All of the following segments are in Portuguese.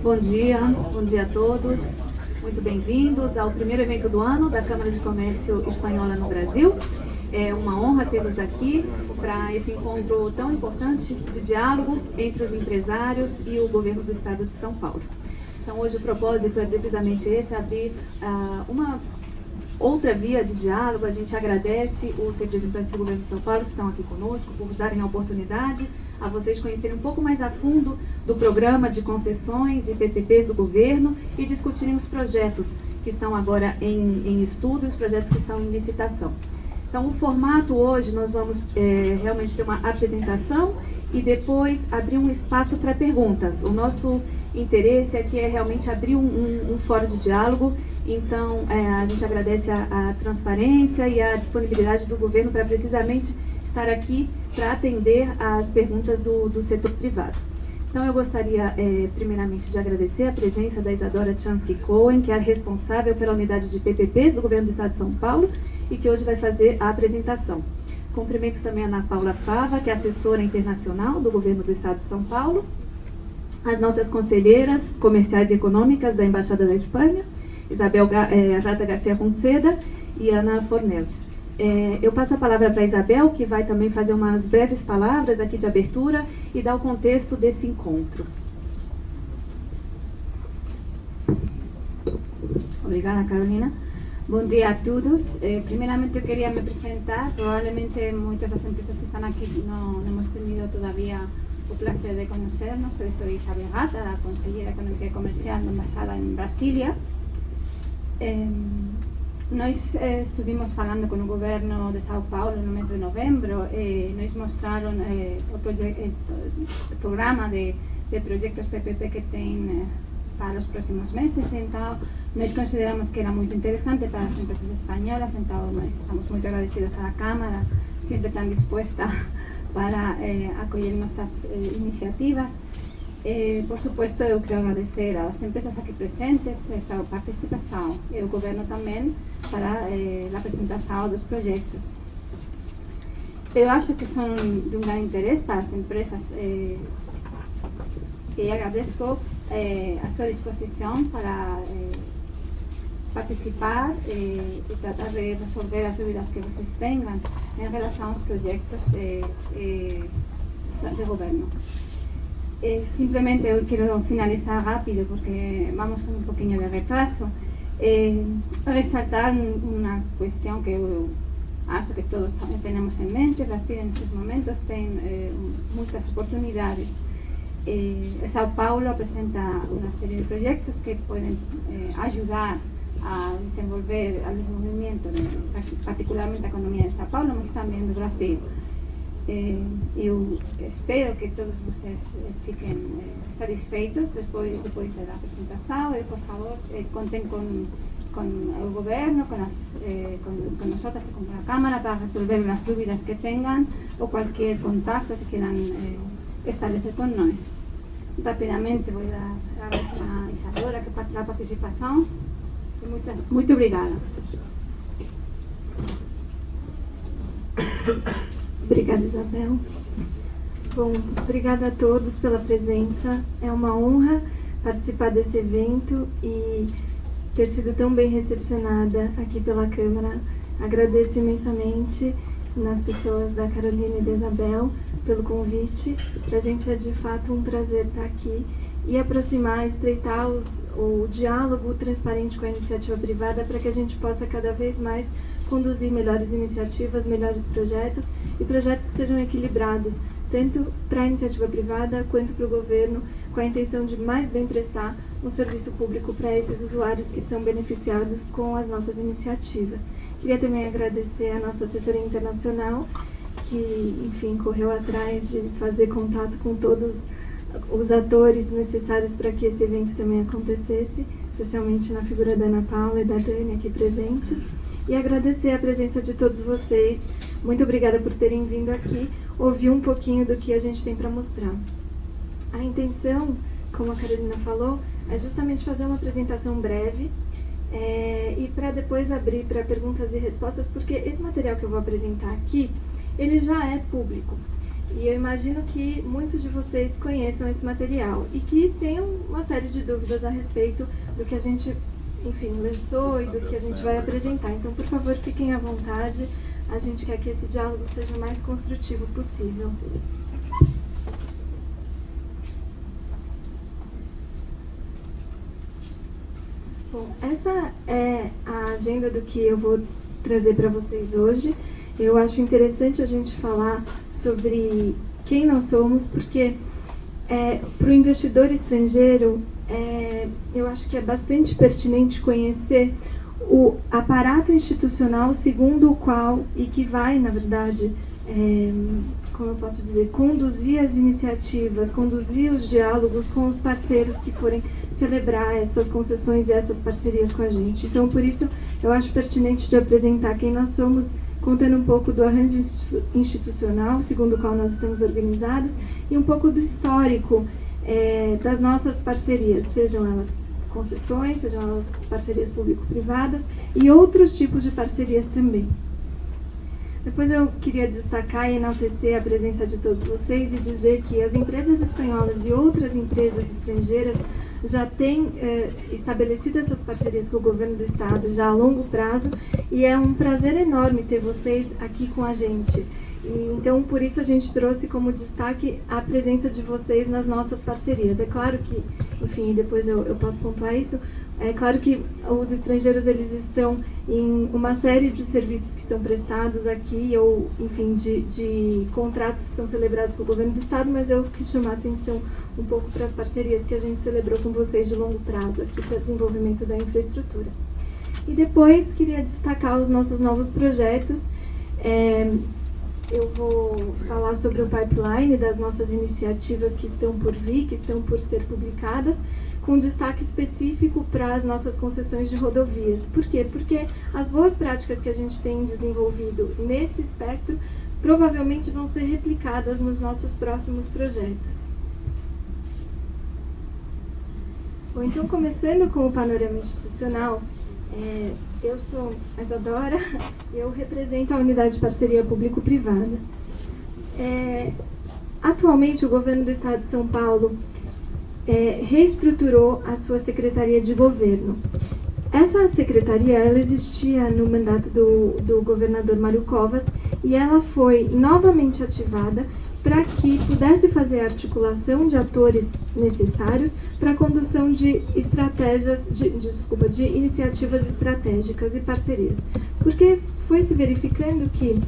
Bom dia a todos. Muito bem-vindos ao primeiro evento do ano da Câmara de Comércio Espanhola no Brasil. É uma honra tê-los aqui para esse encontro tão importante de diálogo entre os empresários e o governo do Estado de São Paulo. Então, hoje o propósito é precisamente esse, abrir uma outra via de diálogo. A gente agradece os representantes do governo de São Paulo que estão aqui conosco por darem a oportunidade a vocês conhecerem um pouco mais a fundo do programa de concessões e PPPs do governo e discutirem os projetos que estão agora em estudo e os projetos que estão em licitação. Então, o formato hoje, nós vamos realmente ter uma apresentação e depois abrir um espaço para perguntas. O nosso interesse aqui é realmente abrir um fórum de diálogo. Então, a gente agradece a transparência e a disponibilidade do governo para precisamente estar aqui para atender às perguntas do setor privado. Então, eu gostaria, primeiramente, de agradecer a presença da Isadora Chansky-Cohen, que é a responsável pela unidade de PPPs do Governo do Estado de São Paulo e que hoje vai fazer a apresentação. Cumprimento também a Ana Paula Pava, que é assessora internacional do Governo do Estado de São Paulo, as nossas conselheiras comerciais e econômicas da Embaixada da Espanha, Isabel Rata Garcia Ronceda e Ana Fornels. Eu passo a palavra para a Isabel, que vai também fazer umas breves palavras aqui de abertura e dar o contexto desse encontro. Obrigada, Carolina. Bom dia a todos. Primeiramente, eu queria me apresentar. Provavelmente muitas das empresas que estão aqui não hemos tenido todavía o placer de conocernos. Eu sou Isabel Rata, a Conselheira Econômica e Comercial da Embaixada em Brasília. Nós estivemos falando com o governo de São Paulo no mês de novembro e nos mostraram o programa de projetos PPP que tem para os próximos meses. Então, nós consideramos que era muito interessante para as empresas espanholas. Então, nós estamos muito agradecidos à Câmara, sempre tão disposta para acolher nossas iniciativas. Por supuesto, eu quero agradecer às empresas aqui presentes a sua participação e ao governo também para a apresentação dos projetos. Eu acho que são de grande interesse para as empresas e agradeço a sua disposição para participar e tratar de resolver as dúvidas que vocês tenham em relação aos projetos do governo. Simplemente eu quero finalizar rápido porque vamos com um pouquinho de retraso. Resaltar uma questão que eu acho que todos temos em mente. O Brasil, nesses momentos, tem muitas oportunidades. São Paulo apresenta uma série de projetos que podem ajudar a desenvolver o desenvolvimento, particularmente da economia de São Paulo, mas também do Brasil. Eu espero que todos vocês fiquem satisfeitos depois da apresentação e, por favor, contem com o governo, com nós e com a Câmara para resolver as dúvidas que tenham ou qualquer contato que queiram estabelecer com nós. Rapidamente vou dar a vez a Isadora que parte da participação. Muito obrigada. Obrigada, Isabel. Bom, obrigada a todos pela presença. É uma honra participar desse evento e ter sido tão bem recepcionada aqui pela Câmara. Agradeço imensamente nas pessoas da Carolina e da Isabel pelo convite. Para a gente é de fato um prazer estar aqui e aproximar, estreitar o diálogo transparente com a iniciativa privada para que a gente possa cada vez mais conduzir melhores iniciativas, melhores projetos e projetos que sejam equilibrados, tanto para a iniciativa privada quanto para o governo, com a intenção de mais bem prestar um serviço público para esses usuários que são beneficiados com as nossas iniciativas. Queria também agradecer a nossa assessoria internacional, que, enfim, correu atrás de fazer contato com todos os atores necessários para que esse evento também acontecesse, especialmente na figura da Ana Paula e da Dani aqui presentes. E agradecer a presença de todos vocês. Muito obrigada por terem vindo aqui ouvir um pouquinho do que a gente tem para mostrar. A intenção, como a Carolina falou, é justamente fazer uma apresentação breve e para depois abrir para perguntas e respostas, porque esse material que eu vou apresentar aqui, ele já é público. E eu imagino que muitos de vocês conheçam esse material e que tenham uma série de dúvidas a respeito do que a gente, enfim, lançou e do que a gente vai apresentar. Então, por favor, fiquem à vontade. A gente quer que esse diálogo seja o mais construtivo possível. Bom, essa é a agenda do que eu vou trazer para vocês hoje. Eu acho interessante a gente falar sobre quem nós somos, porque para o investidor estrangeiro, eu acho que é bastante pertinente conhecer o aparato institucional segundo o qual, e que vai, na verdade, como eu posso dizer, conduzir as iniciativas, conduzir os diálogos com os parceiros que forem celebrar essas concessões e essas parcerias com a gente. Então, por isso, eu acho pertinente de apresentar quem nós somos, contando um pouco do arranjo institucional, segundo o qual nós estamos organizados, e um pouco do histórico das nossas parcerias, sejam elas concessões, sejam elas parcerias público-privadas e outros tipos de parcerias também. Depois eu queria destacar e enaltecer a presença de todos vocês e dizer que as empresas espanholas e outras empresas estrangeiras já têm estabelecido essas parcerias com o governo do estado já a longo prazo, e é um prazer enorme ter vocês aqui com a gente. E, então, por isso a gente trouxe como destaque a presença de vocês nas nossas parcerias. É claro que, enfim, depois eu posso pontuar isso, é claro que os estrangeiros eles estão em uma série de serviços que são prestados aqui, ou, enfim, de contratos que são celebrados com o governo do estado, mas eu quis chamar a atenção um pouco para as parcerias que a gente celebrou com vocês de longo prazo aqui para o desenvolvimento da infraestrutura. E depois queria destacar os nossos novos projetos. Eu vou falar sobre o pipeline das nossas iniciativas que estão por vir, que estão por ser publicadas, com destaque específico para as nossas concessões de rodovias. Por quê? Porque as boas práticas que a gente tem desenvolvido nesse espectro provavelmente vão ser replicadas nos nossos próximos projetos. Bom, então, começando com o panorama institucional, eu sou a Isadora, eu represento a unidade de parceria público-privada. Atualmente, o governo do estado de São Paulo reestruturou a sua secretaria de governo. Essa secretaria ela existia no mandato do governador Mário Covas e ela foi novamente ativada para que pudesse fazer a articulação de atores necessários para a condução de estratégias, de iniciativas estratégicas e parcerias. Porque foi se verificando que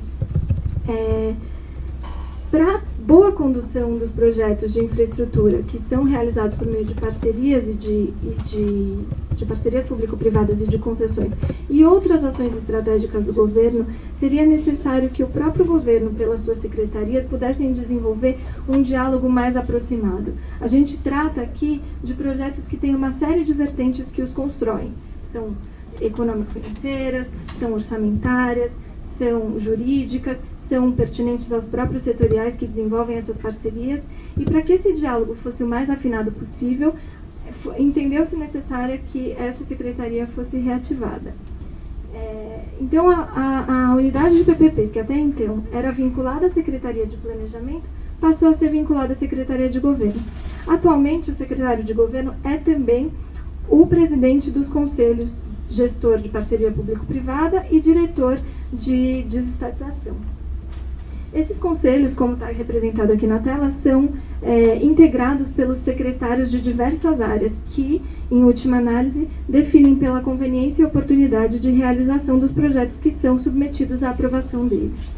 para boa condução dos projetos de infraestrutura que são realizados por meio de parcerias e de parcerias público-privadas e de concessões e outras ações estratégicas do governo, seria necessário que o próprio governo, pelas suas secretarias, pudessem desenvolver um diálogo mais aproximado. A gente trata aqui de projetos que têm uma série de vertentes que os constroem. São econômico-financeiras, são orçamentárias, são jurídicas, são pertinentes aos próprios setoriais que desenvolvem essas parcerias, e para que esse diálogo fosse o mais afinado possível, entendeu-se necessária que essa secretaria fosse reativada. Então, a unidade de PPPs, que até então era vinculada à Secretaria de Planejamento, passou a ser vinculada à Secretaria de Governo. Atualmente, o secretário de Governo é também o presidente dos conselhos, gestor de parceria público-privada e diretor de desestatização. Esses conselhos, como está representado aqui na tela, são integrados pelos secretários de diversas áreas que, em última análise, definem pela conveniência e oportunidade de realização dos projetos que são submetidos à aprovação deles.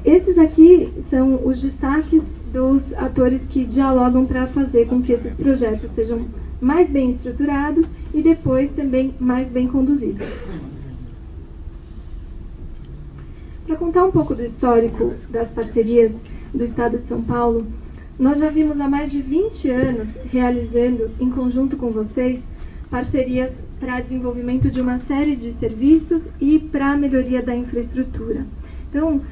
Esses aqui são os destaques dos atores que dialogam para fazer com que esses projetos sejam mais bem estruturados e depois também mais bem conduzidos. Para contar um pouco do histórico das parcerias do Estado de São Paulo, nós já vimos há mais de 20 anos realizando, em conjunto com vocês, parcerias para desenvolvimento de uma série de serviços e para a melhoria da infraestrutura. Então,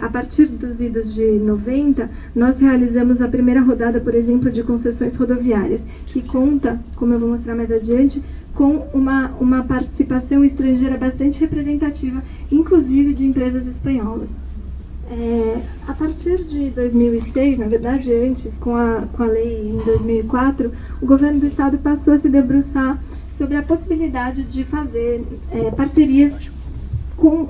a partir dos idos de 90, nós realizamos a primeira rodada, por exemplo, de concessões rodoviárias, que conta, como eu vou mostrar mais adiante, com uma participação estrangeira bastante representativa, inclusive de empresas espanholas. A partir de 2006, na verdade antes, com a lei em 2004, o governo do estado passou a se debruçar sobre a possibilidade de fazer parcerias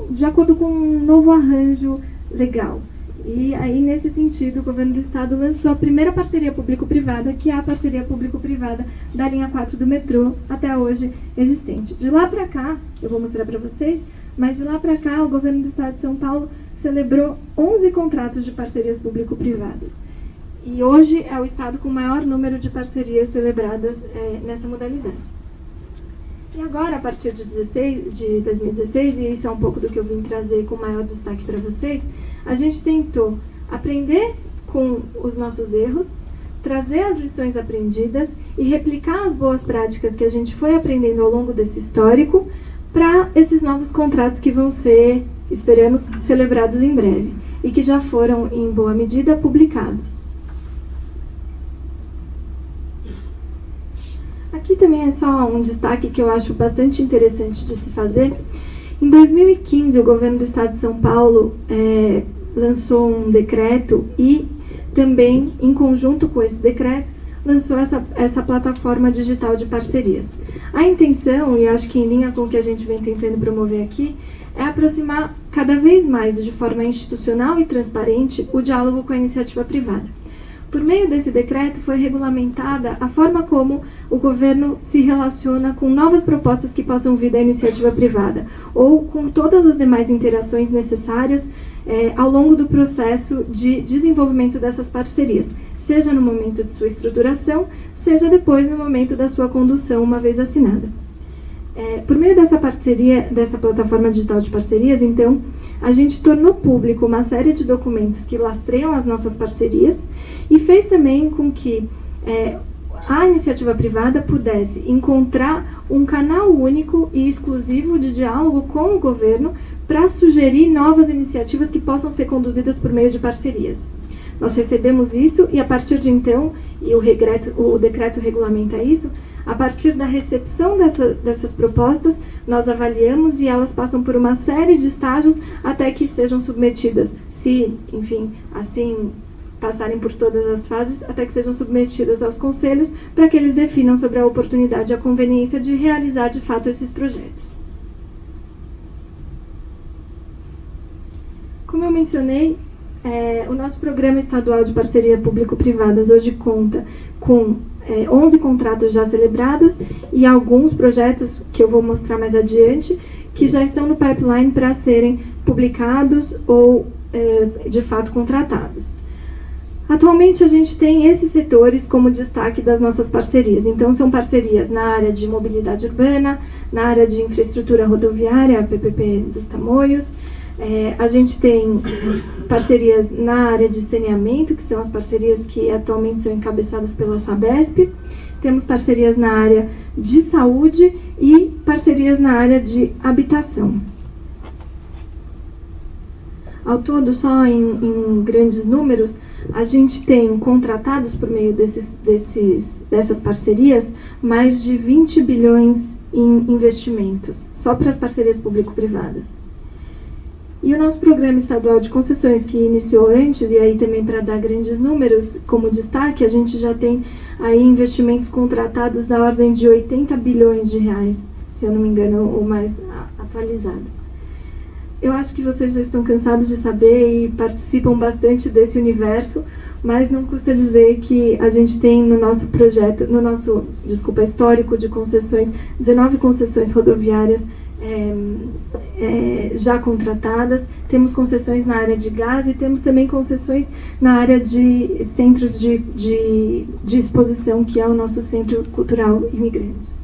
de acordo com um novo arranjo legal. E aí, nesse sentido, o governo do estado lançou a primeira parceria público-privada, que é a parceria público-privada da linha 4 do metrô, até hoje existente. De lá para cá, eu vou mostrar para vocês, mas de lá para cá, o governo do estado de São Paulo celebrou 11 contratos de parcerias público-privadas. E hoje é o estado com o maior número de parcerias celebradas nessa modalidade. E agora, a partir de 2016, e isso é um pouco do que eu vim trazer com maior destaque para vocês, a gente tentou aprender com os nossos erros, trazer as lições aprendidas e replicar as boas práticas que a gente foi aprendendo ao longo desse histórico para esses novos contratos que vão ser, esperamos, celebrados em breve e que já foram, em boa medida, publicados. Aqui também é só um destaque que eu acho bastante interessante de se fazer. Em 2015, o governo do estado de São Paulo lançou um decreto e também, em conjunto com esse decreto, lançou essa plataforma digital de parcerias. A intenção, e acho que em linha com o que a gente vem tentando promover aqui, é aproximar cada vez mais, de forma institucional e transparente, o diálogo com a iniciativa privada. Por meio desse decreto foi regulamentada a forma como o governo se relaciona com novas propostas que possam vir da iniciativa privada, ou com todas as demais interações necessárias ao longo do processo de desenvolvimento dessas parcerias, seja no momento de sua estruturação, seja depois no momento da sua condução, uma vez assinada. Por meio dessa parceria, dessa plataforma digital de parcerias, então, a gente tornou público uma série de documentos que lastreiam as nossas parcerias e fez também com que a iniciativa privada pudesse encontrar um canal único e exclusivo de diálogo com o governo para sugerir novas iniciativas que possam ser conduzidas por meio de parcerias. Nós recebemos isso e, a partir de então, e o decreto regulamenta isso, a partir da recepção dessas propostas, nós avaliamos e elas passam por uma série de estágios até que sejam submetidas, se, enfim, assim passarem por todas as fases, até que sejam submetidas aos conselhos para que eles definam sobre a oportunidade e a conveniência de realizar de fato esses projetos. Como eu mencionei, o nosso programa estadual de parceria público-privadas hoje conta com 11 contratos já celebrados e alguns projetos que eu vou mostrar mais adiante que já estão no pipeline para serem publicados ou, de fato, contratados. Atualmente, a gente tem esses setores como destaque das nossas parcerias. Então, são parcerias na área de mobilidade urbana, na área de infraestrutura rodoviária, a PPP dos Tamoios. A gente tem parcerias na área de saneamento, que são as parcerias que atualmente são encabeçadas pela Sabesp. Temos parcerias na área de saúde e parcerias na área de habitação. Ao todo, só em grandes números, a gente tem contratados por meio dessas parcerias mais de 20 bilhões em investimentos, só para as parcerias público-privadas. E o nosso programa estadual de concessões, que iniciou antes, e aí também para dar grandes números, como destaque, a gente já tem aí investimentos contratados da ordem de 80 bilhões de reais, se eu não me engano, o mais atualizado. Eu acho que vocês já estão cansados de saber e participam bastante desse universo, mas não custa dizer que a gente tem no nosso projeto, histórico de concessões, 19 concessões rodoviárias já contratadas, temos concessões na área de gás e temos também concessões na área de centros de exposição, que é o nosso Centro Cultural Imigrantes.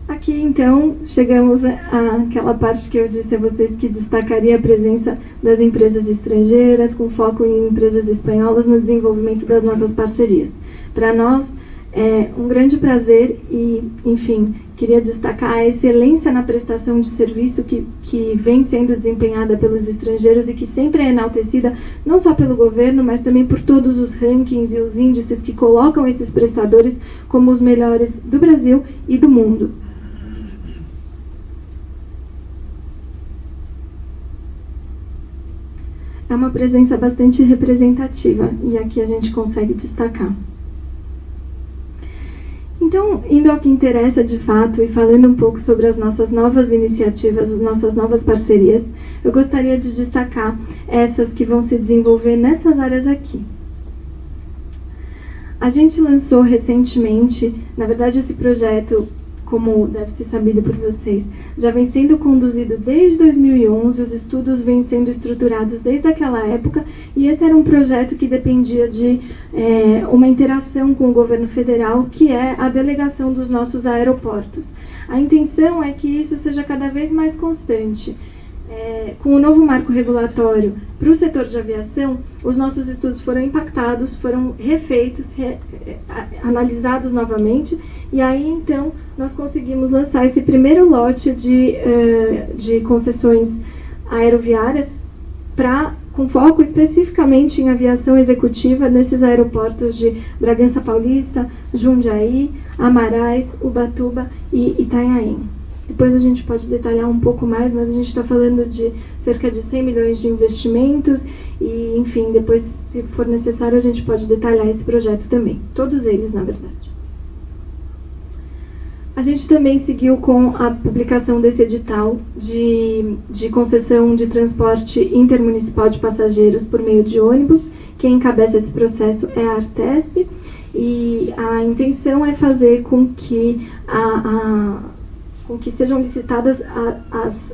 Aqui, então, chegamos àquela parte que eu disse a vocês que destacaria a presença das empresas estrangeiras, com foco em empresas espanholas no desenvolvimento das nossas parcerias. Para nós, é um grande prazer e, enfim, queria destacar a excelência na prestação de serviço que vem sendo desempenhada pelos estrangeiros e que sempre é enaltecida não só pelo governo, mas também por todos os rankings e os índices que colocam esses prestadores como os melhores do Brasil e do mundo. é uma presença bastante representativa, e aqui a gente consegue destacar. Então, indo ao que interessa de fato e falando um pouco sobre as nossas novas iniciativas, as nossas novas parcerias, eu gostaria de destacar essas que vão se desenvolver nessas áreas aqui. A gente lançou recentemente, na verdade esse projeto, como deve ser sabido por vocês, já vem sendo conduzido desde 2011, os estudos vêm sendo estruturados desde aquela época, e esse era um projeto que dependia de uma interação com o governo federal, que é a delegação dos nossos aeroportos. A intenção é que isso seja cada vez mais constante. Com o novo marco regulatório para o setor de aviação, os nossos estudos foram impactados, foram refeitos, analisados novamente, e aí então nós conseguimos lançar esse primeiro lote de concessões aeroviárias com foco especificamente em aviação executiva nesses aeroportos de Bragança Paulista, Jundiaí, Amarais, Ubatuba e Itanhaém. Depois a gente pode detalhar um pouco mais, mas a gente está falando de cerca de 100 milhões de investimentos e, enfim, depois, se for necessário, a gente pode detalhar esse projeto também. Todos eles, na verdade. A gente também seguiu com a publicação desse edital de concessão de transporte intermunicipal de passageiros por meio de ônibus. Quem encabeça esse processo é a Artesp, e a intenção é fazer com que com que sejam licitadas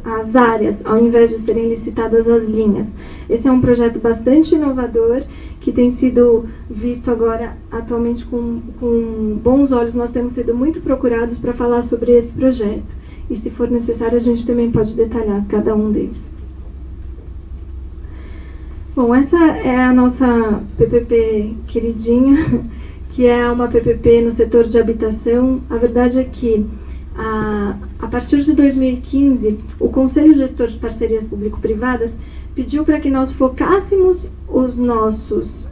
as áreas, ao invés de serem licitadas as linhas. Esse é um projeto bastante inovador, que tem sido visto agora, atualmente, com bons olhos. Nós temos sido muito procurados para falar sobre esse projeto. E, se for necessário, a gente também pode detalhar cada um deles. Bom, essa é a nossa PPP queridinha, que é uma PPP no setor de habitação. A verdade é que, a partir de 2015, o Conselho Gestor de Parcerias Público-Privadas pediu para que nós focássemos os nossos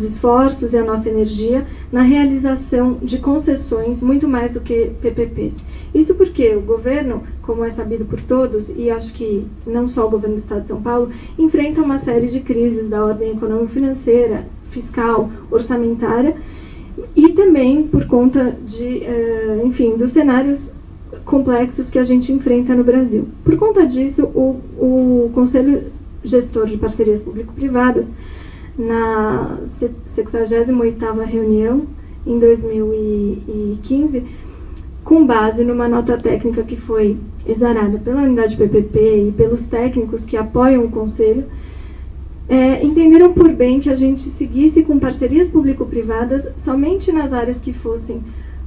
esforços e a nossa energia na realização de concessões, muito mais do que PPPs. Isso porque o governo, como é sabido por todos, e acho que não só o governo do Estado de São Paulo, enfrenta uma série de crises da ordem econômico-financeira, fiscal, orçamentária, e também por conta enfim, dos cenários complexos que a gente enfrenta no Brasil. Por conta disso, o Conselho Gestor de Parcerias Público-Privadas, na 68ª reunião, em 2015, com base numa nota técnica que foi exarada pela unidade PPP e pelos técnicos que apoiam o Conselho, entenderam por bem que a gente seguisse com parcerias público-privadas somente nas áreas que fossem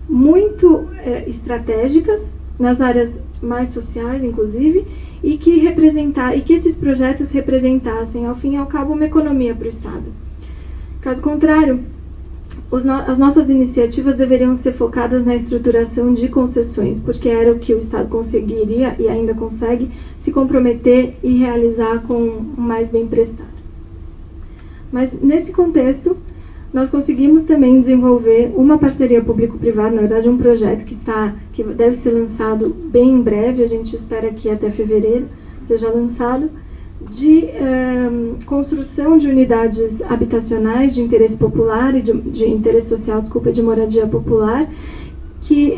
muito estratégicas, nas áreas mais sociais, inclusive, e que esses projetos representassem, ao fim e ao cabo, uma economia para o Estado. Caso contrário, as nossas iniciativas deveriam ser focadas na estruturação de concessões, porque era o que o Estado conseguiria, e ainda consegue, se comprometer e realizar com mais bem prestado. Mas, nesse contexto, nós conseguimos também desenvolver uma parceria público-privada, na verdade um projeto que deve ser lançado bem em breve, a gente espera que até fevereiro seja lançado, de construção de unidades habitacionais de interesse popular e de interesse social, de moradia popular, que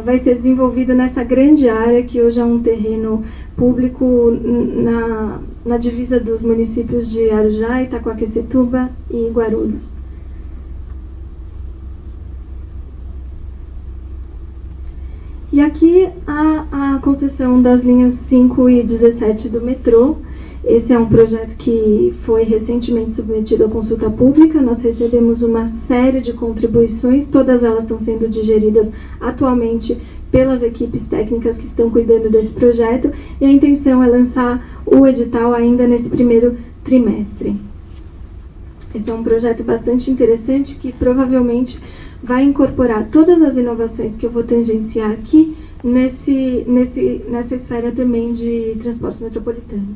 vai ser desenvolvido nessa grande área que hoje é um terreno público na divisa dos municípios de Arujá, Itacoaquecetuba e Guarulhos. E aqui a concessão das linhas 5 e 17 do metrô. Esse é um projeto que foi recentemente submetido à consulta pública. Nós recebemos uma série de contribuições, todas elas estão sendo digeridas atualmente pelas equipes técnicas que estão cuidando desse projeto, e a intenção é lançar o edital ainda nesse primeiro trimestre. Esse é um projeto bastante interessante que provavelmente vai incorporar todas as inovações que eu vou tangenciar aqui nessa esfera também de transportes metropolitanos.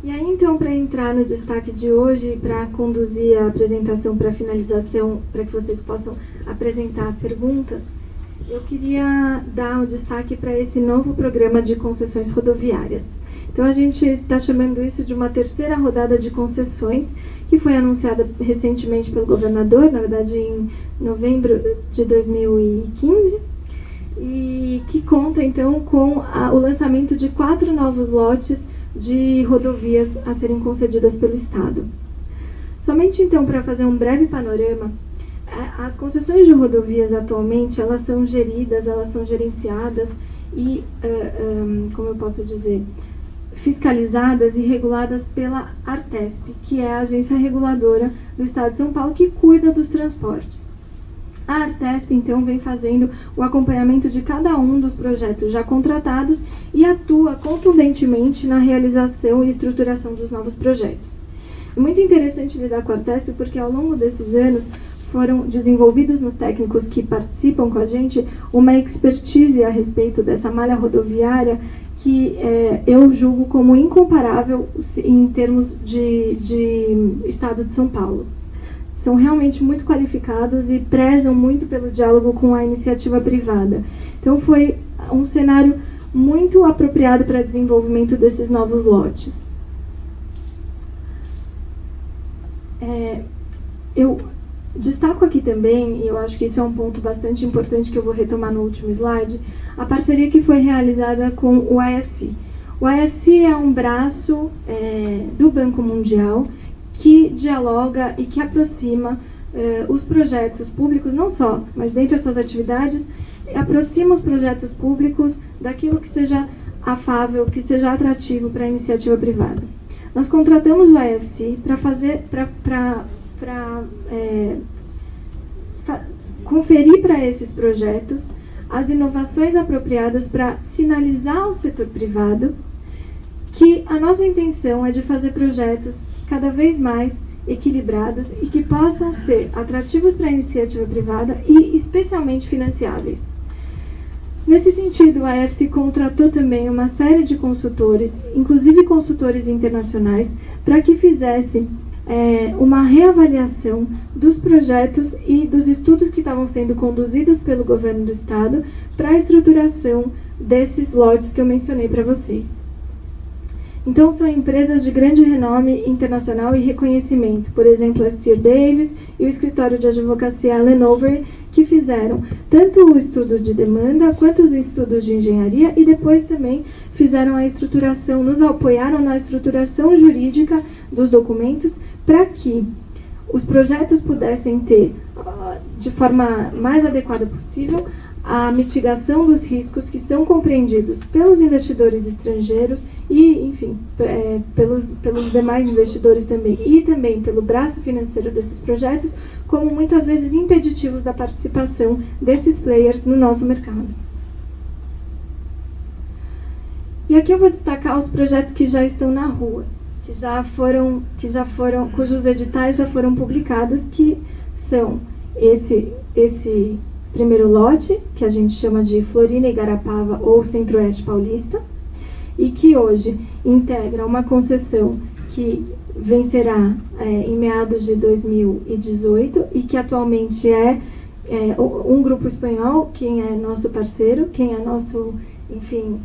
E aí, então, para entrar no destaque de hoje, para conduzir a apresentação para a finalização, para que vocês possam apresentar perguntas, eu queria dar um destaque para esse novo programa de concessões rodoviárias. Então, a gente está chamando isso de uma terceira rodada de concessões, que foi anunciada recentemente pelo governador, na verdade em novembro de 2015, e que conta, então, com o lançamento de 4 novos lotes de rodovias a serem concedidas pelo Estado. Somente, então, para fazer um breve panorama, as concessões de rodovias atualmente, elas são geridas, elas são gerenciadas e, como eu posso dizer, fiscalizadas e reguladas pela Artesp, que é a agência reguladora do Estado de São Paulo, que cuida dos transportes. A Artesp, então, vem fazendo o acompanhamento de cada um dos projetos já contratados e atua contundentemente na realização e estruturação dos novos projetos. É muito interessante lidar com a Artesp, porque ao longo desses anos foram desenvolvidos nos técnicos que participam com a gente uma expertise a respeito dessa malha rodoviária que eu julgo como incomparável em termos de Estado de São Paulo. São realmente muito qualificados e prezam muito pelo diálogo com a iniciativa privada. Então foi um cenário muito apropriado para desenvolvimento desses novos lotes. Eu destaco aqui também, e eu acho que isso é um ponto bastante importante que eu vou retomar no último slide, a parceria que foi realizada com o IFC. O IFC é um braço do Banco Mundial que dialoga e que aproxima os projetos públicos, não só, mas dentre as suas atividades, aproxima os projetos públicos daquilo que seja afável, que seja atrativo para a iniciativa privada. Nós contratamos o IFC para fazer, conferir para esses projetos as inovações apropriadas para sinalizar ao setor privado que a nossa intenção é de fazer projetos cada vez mais equilibrados e que possam ser atrativos para a iniciativa privada e especialmente financiáveis. Nesse sentido, a IFC contratou também uma série de consultores, inclusive consultores internacionais, para que fizessem uma reavaliação dos projetos e dos estudos que estavam sendo conduzidos pelo governo do Estado para a estruturação desses lotes que eu mencionei para vocês. Então, são empresas de grande renome internacional e reconhecimento, por exemplo, a Steer Davis e o escritório de advocacia Allen Overy, que fizeram tanto o estudo de demanda quanto os estudos de engenharia e depois também fizeram a estruturação, nos apoiaram na estruturação jurídica dos documentos para que os projetos pudessem ter, de forma mais adequada possível, a mitigação dos riscos que são compreendidos pelos investidores estrangeiros e, enfim, pelos demais investidores também, e também pelo braço financeiro desses projetos, como muitas vezes impeditivos da participação desses players no nosso mercado. E aqui eu vou destacar os projetos que já estão na rua, cujos editais já foram publicados, que são esse primeiro lote, que a gente chama de Florina e Garapava ou Centro-Oeste Paulista, e que hoje integra uma concessão que vencerá em meados de 2018 e que atualmente é um grupo espanhol, quem é nosso parceiro, quem é nosso, enfim,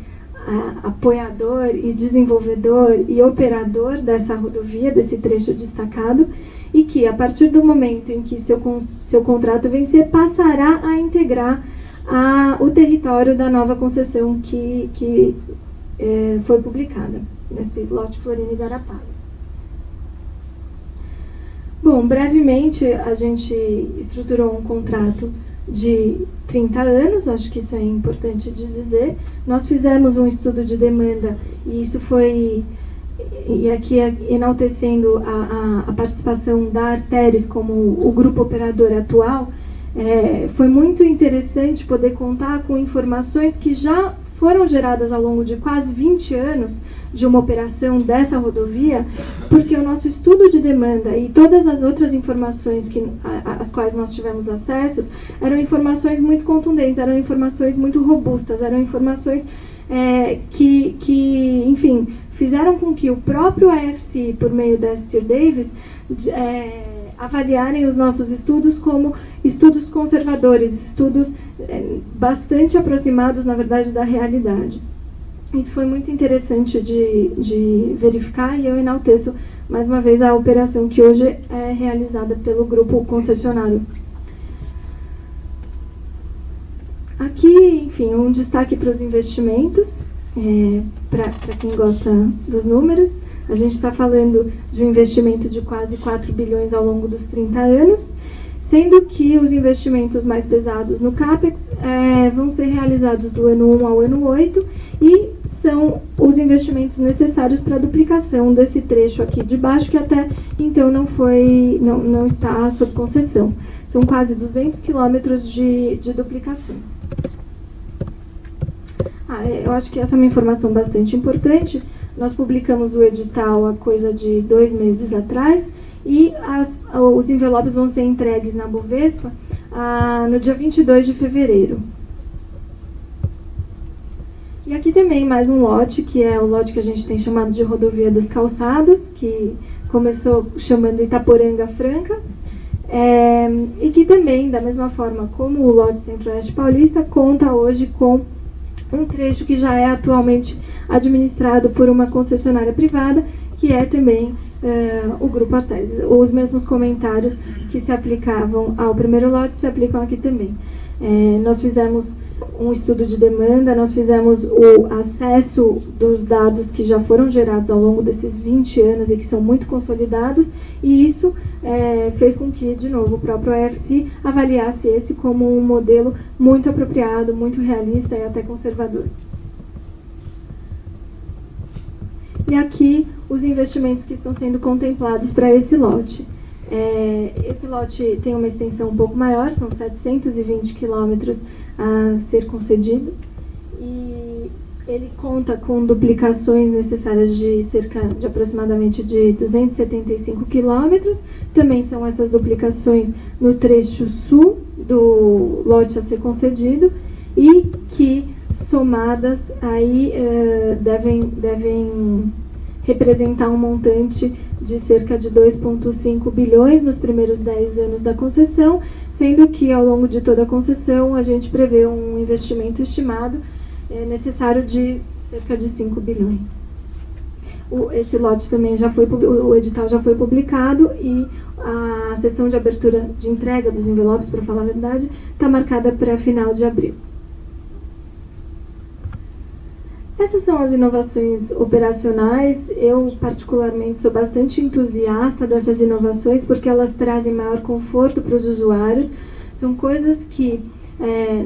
apoiador e desenvolvedor e operador dessa rodovia, desse trecho destacado, e que, a partir do momento em que seu contrato vencer, passará a integrar o território da nova concessão que foi publicada, nesse lote Florina e Garapava. Bom, brevemente, a gente estruturou um contrato de 30 anos, acho que isso é importante de dizer. Nós fizemos um estudo de demanda e isso foi, e aqui enaltecendo a participação da Arteris como o grupo operador atual, foi muito interessante poder contar com informações que já foram geradas ao longo de quase 20 anos de uma operação dessa rodovia, porque o nosso estudo de demanda e todas as outras informações às quais nós tivemos acesso eram informações muito contundentes, eram informações muito robustas, eram informações que, enfim, fizeram com que o próprio IFC, por meio da Steer Davis, avaliarem os nossos estudos como estudos conservadores, estudos bastante aproximados, na verdade, da realidade. Isso foi muito interessante de verificar e eu enalteço, mais uma vez, a operação que hoje é realizada pelo grupo concessionário. Aqui, enfim, um destaque para os investimentos, para quem gosta dos números. A gente está falando de um investimento de quase 4 bilhões ao longo dos 30 anos, sendo que os investimentos mais pesados no CAPEX vão ser realizados do ano 1 ao ano 8 e são os investimentos necessários para a duplicação desse trecho aqui de baixo, que até então não está sob concessão. São quase 200 quilômetros de duplicações. Eu acho que essa é uma informação bastante importante. Nós publicamos o edital há coisa de 2 meses atrás e os envelopes vão ser entregues na Bovespa no dia 22 de fevereiro. E aqui também mais um lote, que é o lote que a gente tem chamado de Rodovia dos Calçados, que começou chamando Itaporanga Franca, e que também, da mesma forma como o lote Centro-Oeste Paulista, conta hoje com um trecho que já é atualmente administrado por uma concessionária privada, que é também o Grupo Artes. Os mesmos comentários que se aplicavam ao primeiro lote se aplicam aqui também. Nós fizemos um estudo de demanda, nós fizemos o acesso dos dados que já foram gerados ao longo desses 20 anos e que são muito consolidados, e isso fez com que, de novo, o próprio OFC avaliasse esse como um modelo muito apropriado, muito realista e até conservador. E aqui os investimentos que estão sendo contemplados para esse lote. Esse lote tem uma extensão um pouco maior, são 720 quilômetros a ser concedido, e ele conta com duplicações necessárias de cerca de aproximadamente de 275 quilômetros. Também são essas duplicações no trecho sul do lote a ser concedido e que, somadas, aí devem representar um montante de cerca de 2,5 bilhões nos primeiros 10 anos da concessão, sendo que ao longo de toda a concessão a gente prevê um investimento estimado necessário de cerca de 5 bilhões. Esse lote também o edital já foi publicado e a sessão de abertura de entrega dos envelopes, para falar a verdade, está marcada para final de abril. Essas são as inovações operacionais. Eu, particularmente, sou bastante entusiasta dessas inovações porque elas trazem maior conforto para os usuários. São coisas que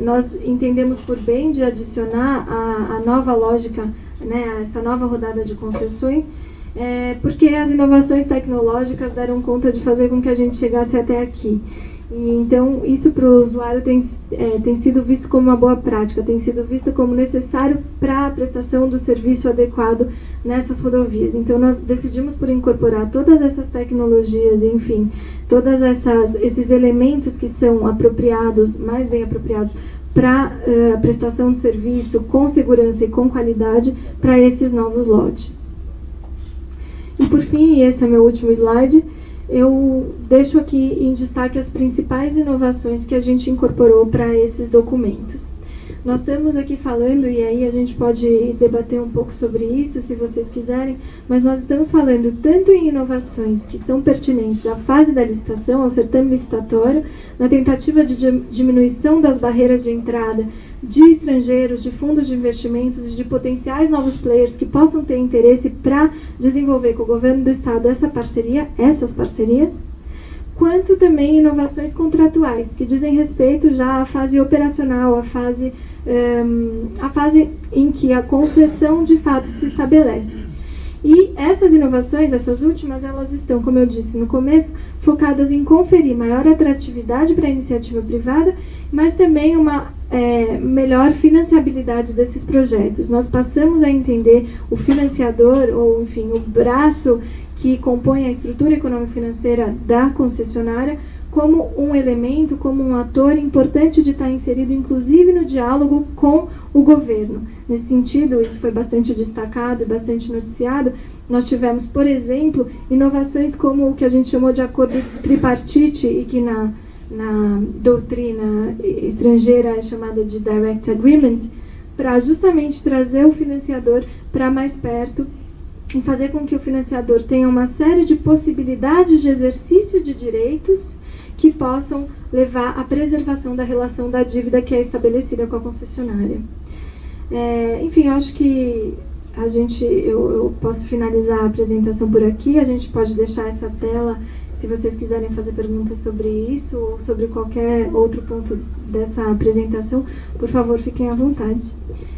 nós entendemos por bem de adicionar a nova lógica, né, essa nova rodada de concessões, porque as inovações tecnológicas deram conta de fazer com que a gente chegasse até aqui. E, então, isso para o usuário tem sido visto como uma boa prática, tem sido visto como necessário para a prestação do serviço adequado nessas rodovias. Então, nós decidimos por incorporar todas essas tecnologias, enfim, todos esses elementos que são apropriados, mais bem apropriados, para a prestação do serviço com segurança e com qualidade para esses novos lotes. E, por fim, esse é meu último slide, eu deixo aqui em destaque as principais inovações que a gente incorporou para esses documentos. Nós estamos aqui falando, e aí a gente pode debater um pouco sobre isso, se vocês quiserem, mas nós estamos falando tanto em inovações que são pertinentes à fase da licitação, ao certame licitatório, na tentativa de diminuição das barreiras de entrada de estrangeiros, de fundos de investimentos e de potenciais novos players que possam ter interesse para desenvolver com o governo do Estado essas parcerias, quanto também inovações contratuais, que dizem respeito já à fase operacional, à fase em que a concessão de fato se estabelece. E essas inovações, essas últimas, elas estão, como eu disse no começo, focadas em conferir maior atratividade para a iniciativa privada, mas também uma melhor financiabilidade desses projetos. Nós passamos a entender o financiador, ou enfim, o braço que compõe a estrutura econômico-financeira da concessionária como um elemento, como um ator importante de estar inserido, inclusive, no diálogo com o governo. Nesse sentido, isso foi bastante destacado e bastante noticiado. Nós tivemos, por exemplo, inovações como o que a gente chamou de acordo tripartite e que na doutrina estrangeira é chamada de Direct Agreement, para justamente trazer o financiador para mais perto e fazer com que o financiador tenha uma série de possibilidades de exercício de direitos que possam levar à preservação da relação da dívida que é estabelecida com a concessionária. Enfim, eu acho que eu posso finalizar a apresentação por aqui. A gente pode deixar essa tela se vocês quiserem fazer perguntas sobre isso ou sobre qualquer outro ponto dessa apresentação. Por favor, fiquem à vontade.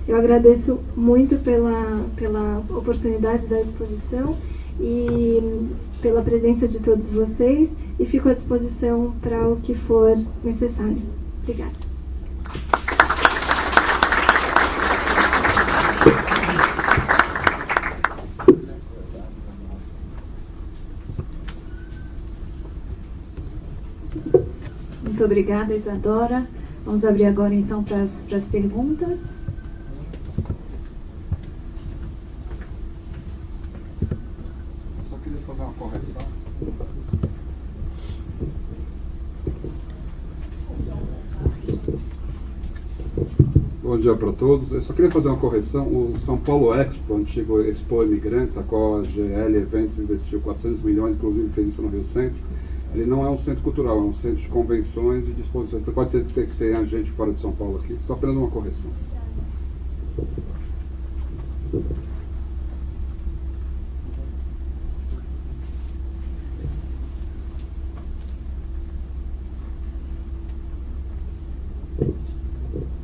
Eu agradeço muito pela oportunidade da exposição e pela presença de todos vocês e fico à disposição para o que for necessário. Obrigada. Muito obrigada, Isadora. Vamos abrir agora, então, para as perguntas. Só queria fazer uma correção. Bom dia para todos. Eu só queria fazer uma correção. O São Paulo Expo, antigo Expo Imigrantes, a qual a GL Eventos investiu 400 milhões, inclusive fez isso no Rio Centro, ele não é um centro cultural, é um centro de convenções e de exposições. Então pode ser que tenha gente fora de São Paulo aqui. Só apenas uma correção.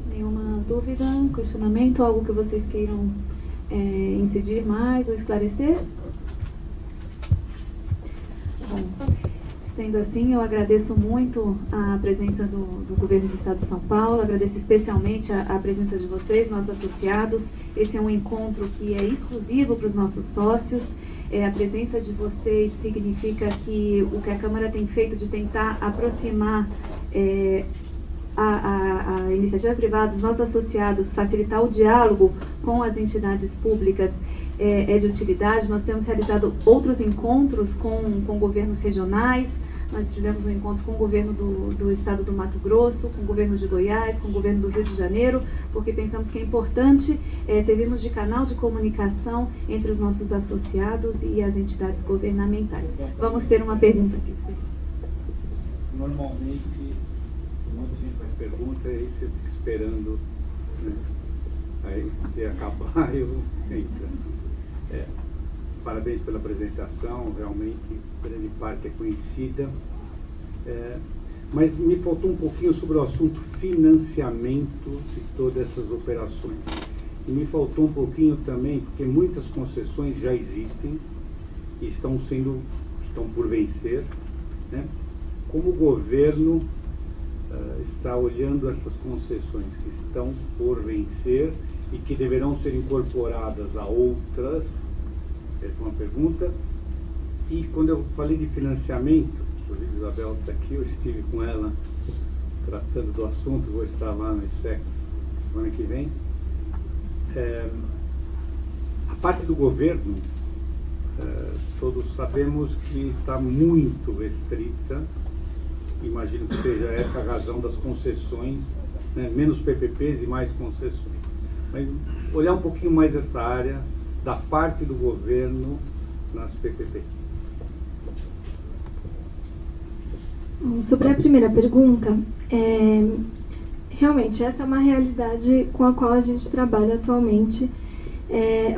Nenhuma dúvida, questionamento, algo que vocês queiram incidir mais ou esclarecer? Bom, sendo assim, eu agradeço muito a presença do Governo do Estado de São Paulo, agradeço especialmente a presença de vocês, nossos associados. Esse é um encontro que é exclusivo para os nossos sócios. A presença de vocês significa que o que a Câmara tem feito de tentar aproximar a iniciativa privada, os nossos associados, facilitar o diálogo com as entidades públicas é de utilidade. Nós temos realizado outros encontros com governos regionais. Nós tivemos um encontro com o governo do estado do Mato Grosso, com o governo de Goiás, com o governo do Rio de Janeiro, porque pensamos que é importante servirmos de canal de comunicação entre os nossos associados e as entidades governamentais. Vamos ter uma pergunta aqui. Normalmente, muita gente faz pergunta e aí você fica esperando, né? Aí, se acabar, eu entro. Parabéns pela apresentação, realmente, grande parte é conhecida. Mas me faltou um pouquinho sobre o assunto financiamento de todas essas operações. E me faltou um pouquinho também, porque muitas concessões já existem e estão por vencer, né? Como o governo está olhando essas concessões que estão por vencer e que deverão ser incorporadas a outras? Essa é uma pergunta. E quando eu falei de financiamento, inclusive Isabel está aqui, eu estive com ela tratando do assunto, vou estar lá no ISEC semana que vem. A parte do governo, todos sabemos que está muito restrita. Imagino que seja essa a razão das concessões, né? Menos PPPs e mais concessões. Mas olhar um pouquinho mais essa área da parte do governo nas PPPs. Sobre a primeira pergunta, realmente essa é uma realidade com a qual a gente trabalha atualmente.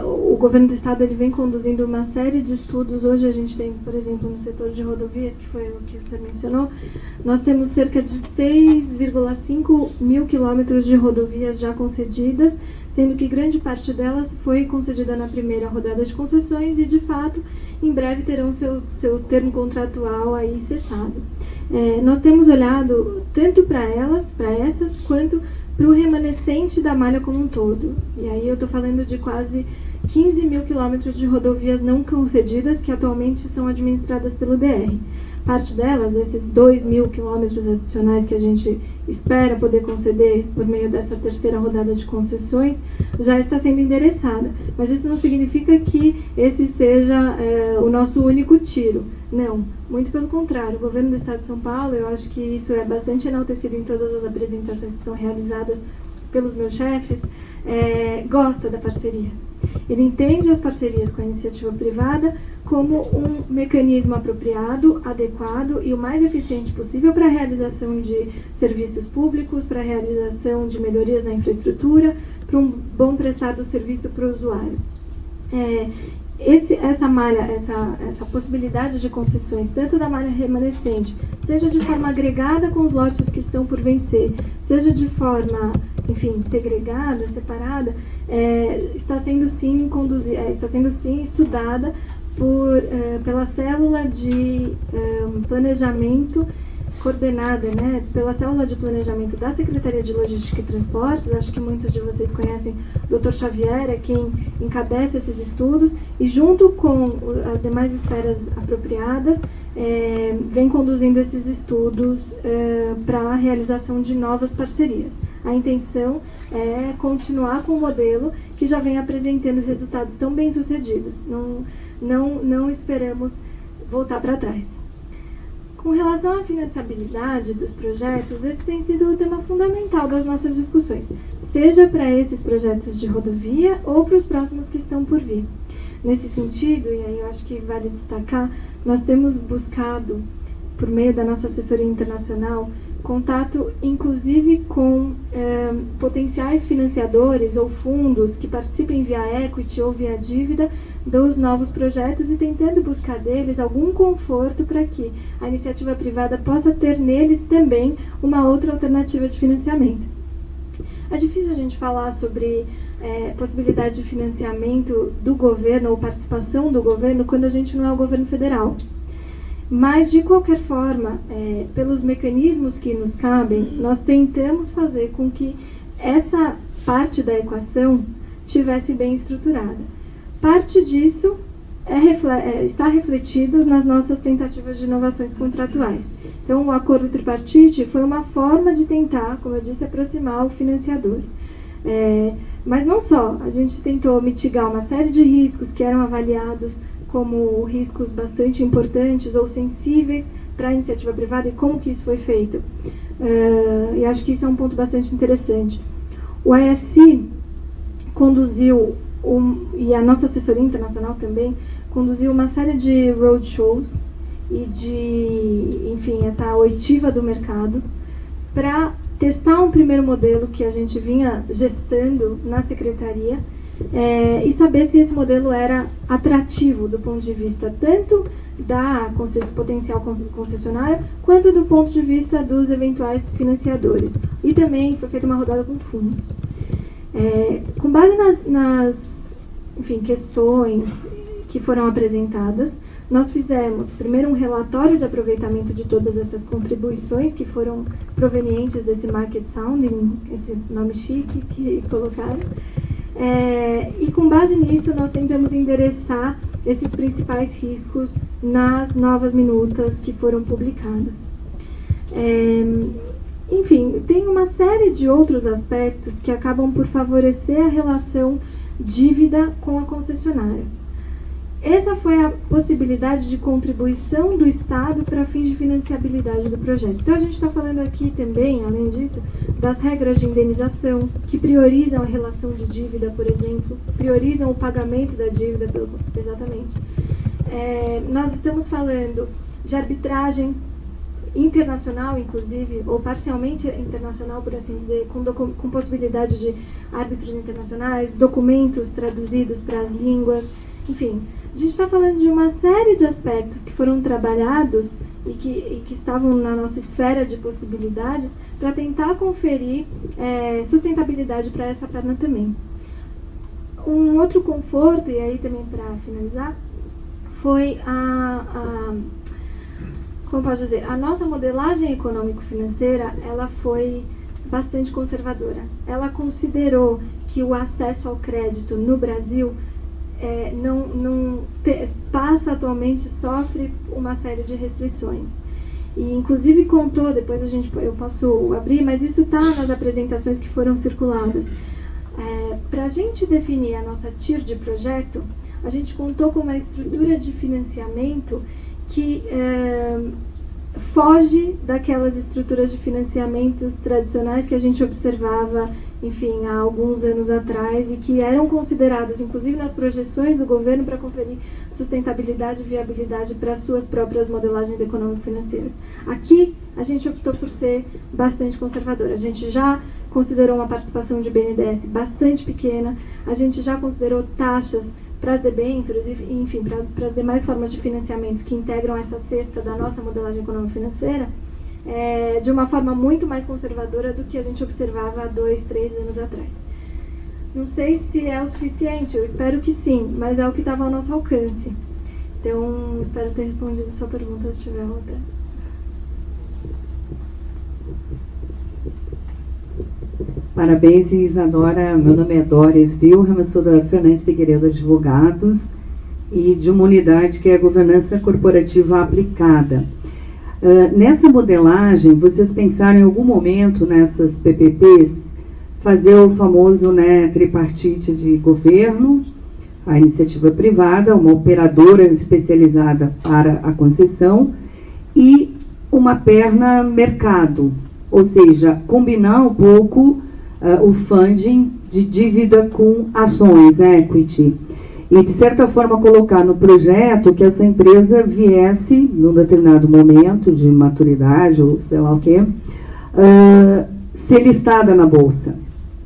O governo do estado ele vem conduzindo uma série de estudos. Hoje a gente tem, por exemplo, no setor de rodovias, que foi o que o senhor mencionou, nós temos cerca de 6,5 mil quilômetros de rodovias já concedidas, sendo que grande parte delas foi concedida na primeira rodada de concessões e, de fato, em breve terão seu termo contratual aí cessado. Nós temos olhado tanto para essas, quanto para o remanescente da malha como um todo. E aí eu estou falando de quase 15 mil quilômetros de rodovias não concedidas que atualmente são administradas pelo DR. parte delas, esses 2.000 quilômetros adicionais que a gente espera poder conceder por meio dessa terceira rodada de concessões, já está sendo endereçada. Mas isso não significa que esse seja o nosso único tiro. Não, muito pelo contrário. O governo do Estado de São Paulo, eu acho que isso é bastante enaltecido em todas as apresentações que são realizadas pelos meus chefes, gosta da parceria. Ele entende as parcerias com a iniciativa privada como um mecanismo apropriado, adequado e o mais eficiente possível para a realização de serviços públicos, para a realização de melhorias na infraestrutura, para um bom prestar do serviço para o usuário. Essa possibilidade de concessões, tanto da malha remanescente, seja de forma agregada com os lotes que estão por vencer, seja de forma, enfim, segregada, separada, está sendo sim estudada pela célula de planejamento coordenada, né, pela célula de planejamento da Secretaria de Logística e Transportes. Acho que muitos de vocês conhecem o Dr. Xavier, é quem encabeça esses estudos, e junto com as demais esferas apropriadas, vem conduzindo esses estudos para a realização de novas parcerias. A intenção é continuar com o modelo que já vem apresentando resultados tão bem-sucedidos. Não esperamos voltar para trás. Com relação à financiabilidade dos projetos, esse tem sido o tema fundamental das nossas discussões, seja para esses projetos de rodovia ou para os próximos que estão por vir. Nesse sentido, e aí eu acho que vale destacar, nós temos buscado, por meio da nossa assessoria internacional, contato inclusive com potenciais financiadores ou fundos que participem via equity ou via dívida dos novos projetos, e tentando buscar deles algum conforto para que a iniciativa privada possa ter neles também uma outra alternativa de financiamento. É difícil a gente falar sobre possibilidade de financiamento do governo ou participação do governo quando a gente não é o governo federal. Mas, de qualquer forma, pelos mecanismos que nos cabem, nós tentamos fazer com que essa parte da equação estivesse bem estruturada. Parte disso está refletido nas nossas tentativas de inovações contratuais. Então, o acordo tripartite foi uma forma de tentar, como eu disse, aproximar o financiador. Mas não só, a gente tentou mitigar uma série de riscos que eram avaliados como riscos bastante importantes ou sensíveis para a iniciativa privada, e como que isso foi feito. E acho que isso é um ponto bastante interessante. O IFC conduziu, e a nossa assessoria internacional também, conduziu uma série de roadshows e de, enfim, essa oitiva do mercado para testar um primeiro modelo que a gente vinha gestando na secretaria, e saber se esse modelo era atrativo do ponto de vista tanto da potencial concessionária, quanto do ponto de vista dos eventuais financiadores. E também foi feita uma rodada com fundos. Com base nas questões que foram apresentadas, nós fizemos primeiro um relatório de aproveitamento de todas essas contribuições que foram provenientes desse market sounding, esse nome chique que colocaram. E com base nisso, nós tentamos endereçar esses principais riscos nas novas minutas que foram publicadas. Enfim, tem uma série de outros aspectos que acabam por favorecer a relação dívida com a concessionária. Essa foi a possibilidade de contribuição do Estado para fins de financiabilidade do projeto. Então, a gente está falando aqui também, além disso, das regras de indenização, que priorizam a relação de dívida, por exemplo, priorizam o pagamento da dívida, exatamente. Nós estamos falando de arbitragem internacional, inclusive, ou parcialmente internacional, por assim dizer, com possibilidade de árbitros internacionais, documentos traduzidos para as línguas, enfim. A gente está falando de uma série de aspectos que foram trabalhados e que estavam na nossa esfera de possibilidades para tentar conferir sustentabilidade para essa perna também. Um outro conforto, e aí também para finalizar, foi como posso dizer, a nossa modelagem econômico-financeira, ela foi bastante conservadora. Ela considerou que o acesso ao crédito no Brasil passa atualmente, sofre uma série de restrições. E inclusive contou, depois eu posso abrir, mas isso está nas apresentações que foram circuladas. Para a gente definir a nossa TIR de projeto, a gente contou com uma estrutura de financiamento que foge daquelas estruturas de financiamentos tradicionais que a gente observava, enfim, há alguns anos atrás, e que eram consideradas, inclusive nas projeções do governo, para conferir sustentabilidade e viabilidade para as suas próprias modelagens econômico-financeiras. Aqui, a gente optou por ser bastante conservador. A gente já considerou uma participação de BNDES bastante pequena, a gente já considerou taxas para as debêntures, enfim, para as demais formas de financiamento que integram essa cesta da nossa modelagem econômico-financeira, de uma forma muito mais conservadora do que a gente observava há 2, 3 anos atrás. Não sei se é o suficiente, eu espero que sim, mas é o que estava ao nosso alcance. Então, espero ter respondido a sua pergunta, se tiver outra. Parabéns, Isadora. Meu nome é Doris Wilhelm, sou da Fernandes Figueiredo Advogados e de uma unidade que é a Governança Corporativa Aplicada. Nessa modelagem, vocês pensaram em algum momento nessas PPPs fazer o famoso, tripartite de governo, a iniciativa privada, uma operadora especializada para a concessão e uma perna mercado, ou seja, combinar um pouco o funding de dívida com ações, equity, e de certa forma colocar no projeto que essa empresa viesse, num determinado momento de maturidade, ou sei lá o quê, ser listada na Bolsa,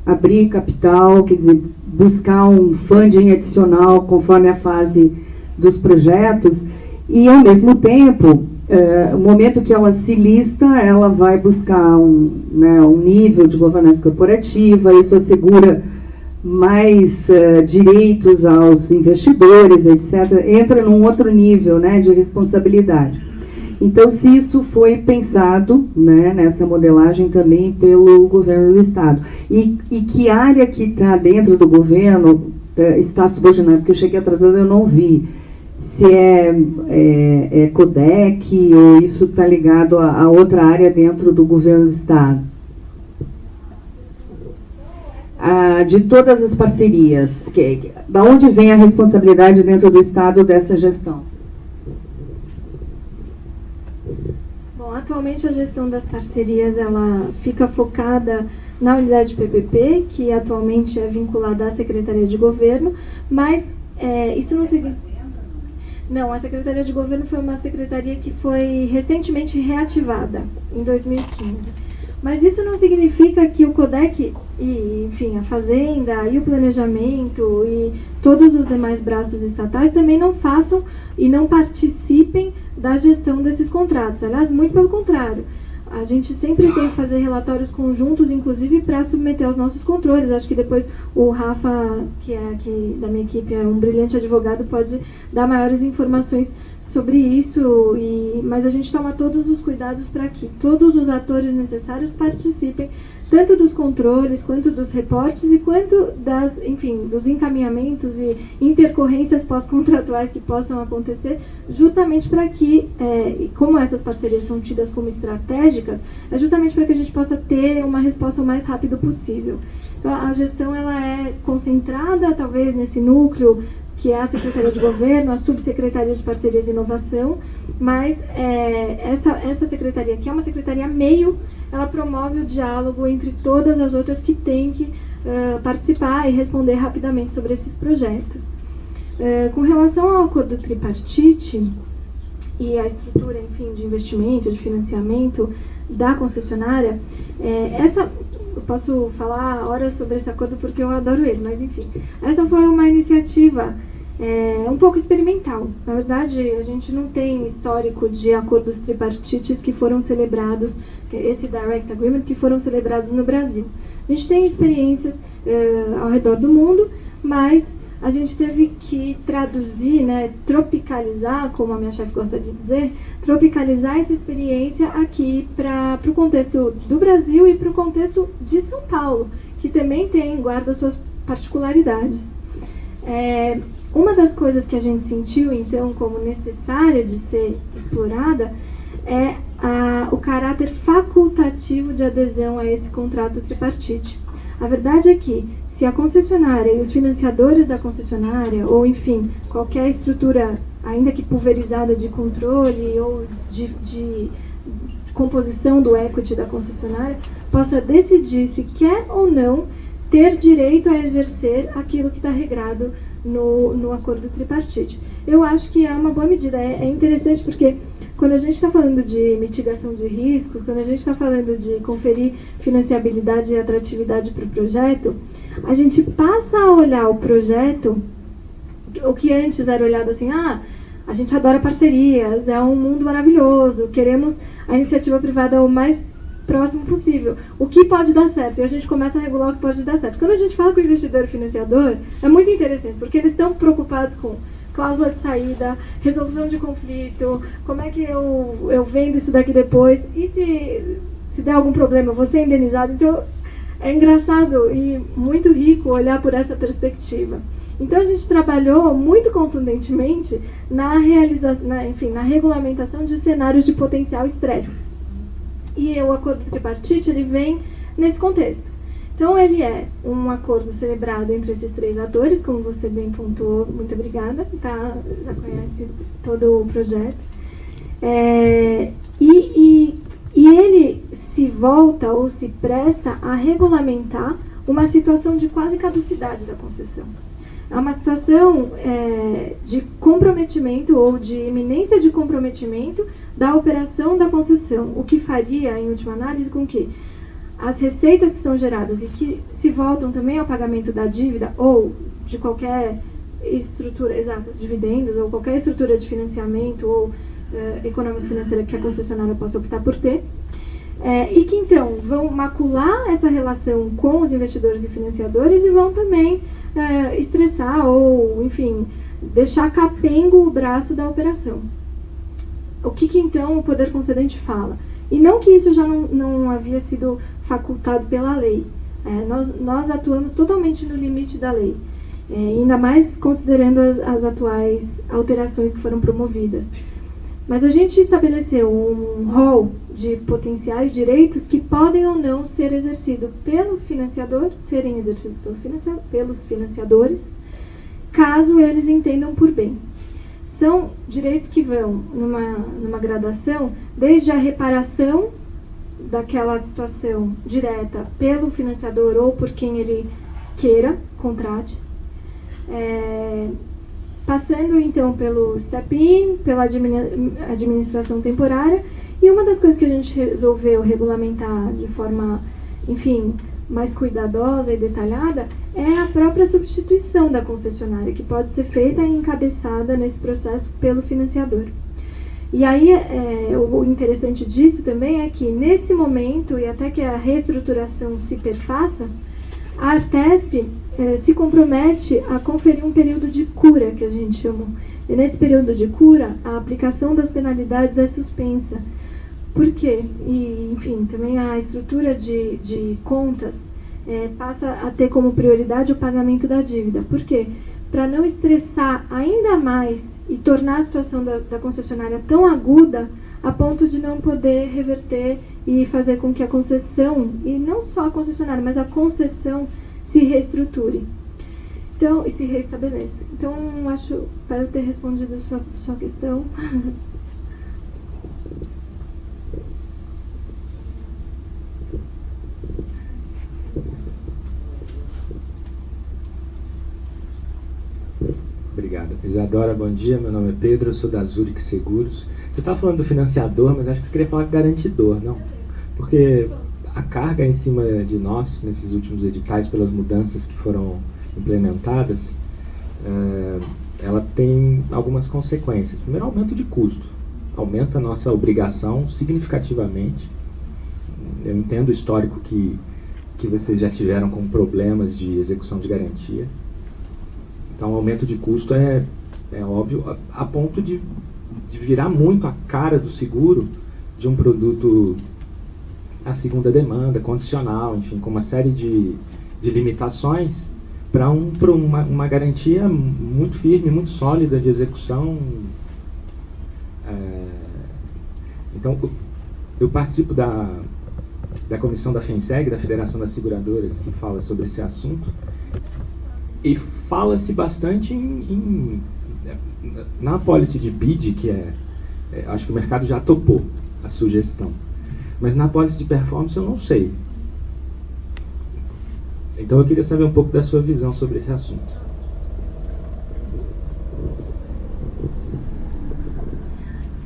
abrir capital, quer dizer, buscar um funding adicional conforme a fase dos projetos, e ao mesmo tempo, no momento que ela se lista, ela vai buscar um nível de governança corporativa, isso assegura mais direitos aos investidores, etc., entra num outro nível de responsabilidade. Então, se isso foi pensado nessa modelagem também pelo governo do Estado. E que área que está dentro do governo está subordinada, porque eu cheguei atrasada e eu não vi. Se é CODEC ou isso está ligado a outra área dentro do governo do Estado. De todas as parcerias, da onde vem a responsabilidade dentro do Estado dessa gestão? Bom, atualmente a gestão das parcerias ela fica focada na unidade PPP, que atualmente é vinculada à Secretaria de Governo, mas isso não significa... Não, a Secretaria de Governo foi uma secretaria que foi recentemente reativada, em 2015. Mas isso não significa que o CODEC, e, enfim, a Fazenda e o Planejamento e todos os demais braços estatais também não façam e não participem da gestão desses contratos. Aliás, muito pelo contrário. A gente sempre tem que fazer relatórios conjuntos, inclusive para submeter aos nossos controles. Acho que depois o Rafa, que é aqui da minha equipe, é um brilhante advogado, pode dar maiores informações sobre isso, mas a gente toma todos os cuidados para que todos os atores necessários participem, tanto dos controles, quanto dos reportes e quanto dos encaminhamentos e intercorrências pós-contratuais que possam acontecer, justamente para que, como essas parcerias são tidas como estratégicas, é justamente para que a gente possa ter uma resposta o mais rápido possível. Então, a gestão ela é concentrada, talvez, nesse núcleo que é a Secretaria de Governo, a Subsecretaria de Parcerias e Inovação, mas essa secretaria, que é uma secretaria meio, ela promove o diálogo entre todas as outras que têm que participar e responder rapidamente sobre esses projetos. Com relação ao acordo tripartite e a estrutura, enfim, de investimento, de financiamento da concessionária, eu posso falar horas sobre esse acordo porque eu adoro ele, mas enfim, essa foi uma iniciativa um pouco experimental. Na verdade, a gente não tem histórico de acordos tripartites que foram celebrados, esse Direct Agreement, que foram celebrados no Brasil. A gente tem experiências ao redor do mundo, mas a gente teve que traduzir, tropicalizar, como a minha chefe gosta de dizer, tropicalizar essa experiência aqui para o contexto do Brasil e para o contexto de São Paulo, que também guarda suas particularidades. Uma das coisas que a gente sentiu, então, como necessária de ser explorada é o caráter facultativo de adesão a esse contrato tripartite. A verdade é que, se a concessionária e os financiadores da concessionária, ou enfim, qualquer estrutura, ainda que pulverizada, de controle ou de composição do equity da concessionária, possa decidir se quer ou não ter direito a exercer aquilo que está regrado no acordo tripartite. Eu acho que é uma boa medida, é interessante porque quando a gente está falando de mitigação de riscos, quando a gente está falando de conferir financiabilidade e atratividade para o projeto, a gente passa a olhar o projeto, o que antes era olhado assim, a gente adora parcerias, é um mundo maravilhoso, queremos a iniciativa privada o mais próximo possível. O que pode dar certo? E a gente começa a regular o que pode dar certo. Quando a gente fala com o investidor e financiador, é muito interessante, porque eles estão preocupados com cláusula de saída, resolução de conflito, como é que eu vendo isso daqui depois, e se der algum problema, eu vou ser indenizado. Então, é engraçado e muito rico olhar por essa perspectiva. Então, a gente trabalhou muito contundentemente na regulamentação de cenários de potencial estresse. E o acordo tripartite, ele vem nesse contexto. Então, ele é um acordo celebrado entre esses três atores, como você bem pontuou, muito obrigada, tá? Já conhece todo o projeto. E ele se volta ou se presta a regulamentar uma situação de quase caducidade da concessão. É uma situação de comprometimento ou de iminência de comprometimento da operação da concessão, o que faria, em última análise, com que as receitas que são geradas e que se voltam também ao pagamento da dívida ou de qualquer estrutura, dividendos, ou qualquer estrutura de financiamento ou econômico-financeira que a concessionária possa optar por ter, e que então vão macular essa relação com os investidores e financiadores e vão também estressar ou, enfim, deixar capengo o braço da operação. O que então o poder concedente fala? E não que isso já não havia sido facultado pela lei. Nós atuamos totalmente no limite da lei, ainda mais considerando as atuais alterações que foram promovidas. Mas a gente estabeleceu um rol de potenciais direitos que podem ou não ser exercidos pelo financiador, serem exercidos pelos financiadores, caso eles entendam por bem. São direitos que vão numa gradação, desde a reparação daquela situação direta pelo financiador ou por quem ele queira, contrate, passando então pelo step-in, pela administração temporária, e uma das coisas que a gente resolveu regulamentar de forma, enfim, mais cuidadosa e detalhada é a própria substituição da concessionária, que pode ser feita e encabeçada nesse processo pelo financiador. E aí, o interessante disso também é que, nesse momento, e até que a reestruturação se perfaça, a Artesp se compromete a conferir um período de cura, que a gente chamou. E nesse período de cura, a aplicação das penalidades é suspensa. Por quê? E, enfim, também a estrutura de contas passa a ter como prioridade o pagamento da dívida. Por quê? Para não estressar ainda mais e tornar a situação da concessionária tão aguda a ponto de não poder reverter e fazer com que a concessão, e não só a concessionária, mas a concessão se reestruture. Então, e se reestabeleça. Então, espero ter respondido a sua questão. Obrigado. Isadora, bom dia. Meu nome é Pedro, eu sou da Zurich Seguros. Você estava falando do financiador, mas acho que você queria falar garantidor, não? Porque a carga em cima de nós, nesses últimos editais, pelas mudanças que foram implementadas, ela tem algumas consequências. Primeiro, aumento de custo. Aumenta a nossa obrigação significativamente. Eu entendo o histórico que vocês já tiveram com problemas de execução de garantia. Então, o aumento de custo é óbvio, a ponto de virar muito a cara do seguro de um produto à segunda demanda, condicional, enfim, com uma série de limitações para uma garantia muito firme, muito sólida de execução. Então, eu participo da comissão da FENSEG, da Federação das Seguradoras, que fala sobre esse assunto, e fala-se bastante na apólice de BID, que acho que o mercado já topou a sugestão, mas na apólice de performance eu não sei. Então eu queria saber um pouco da sua visão sobre esse assunto.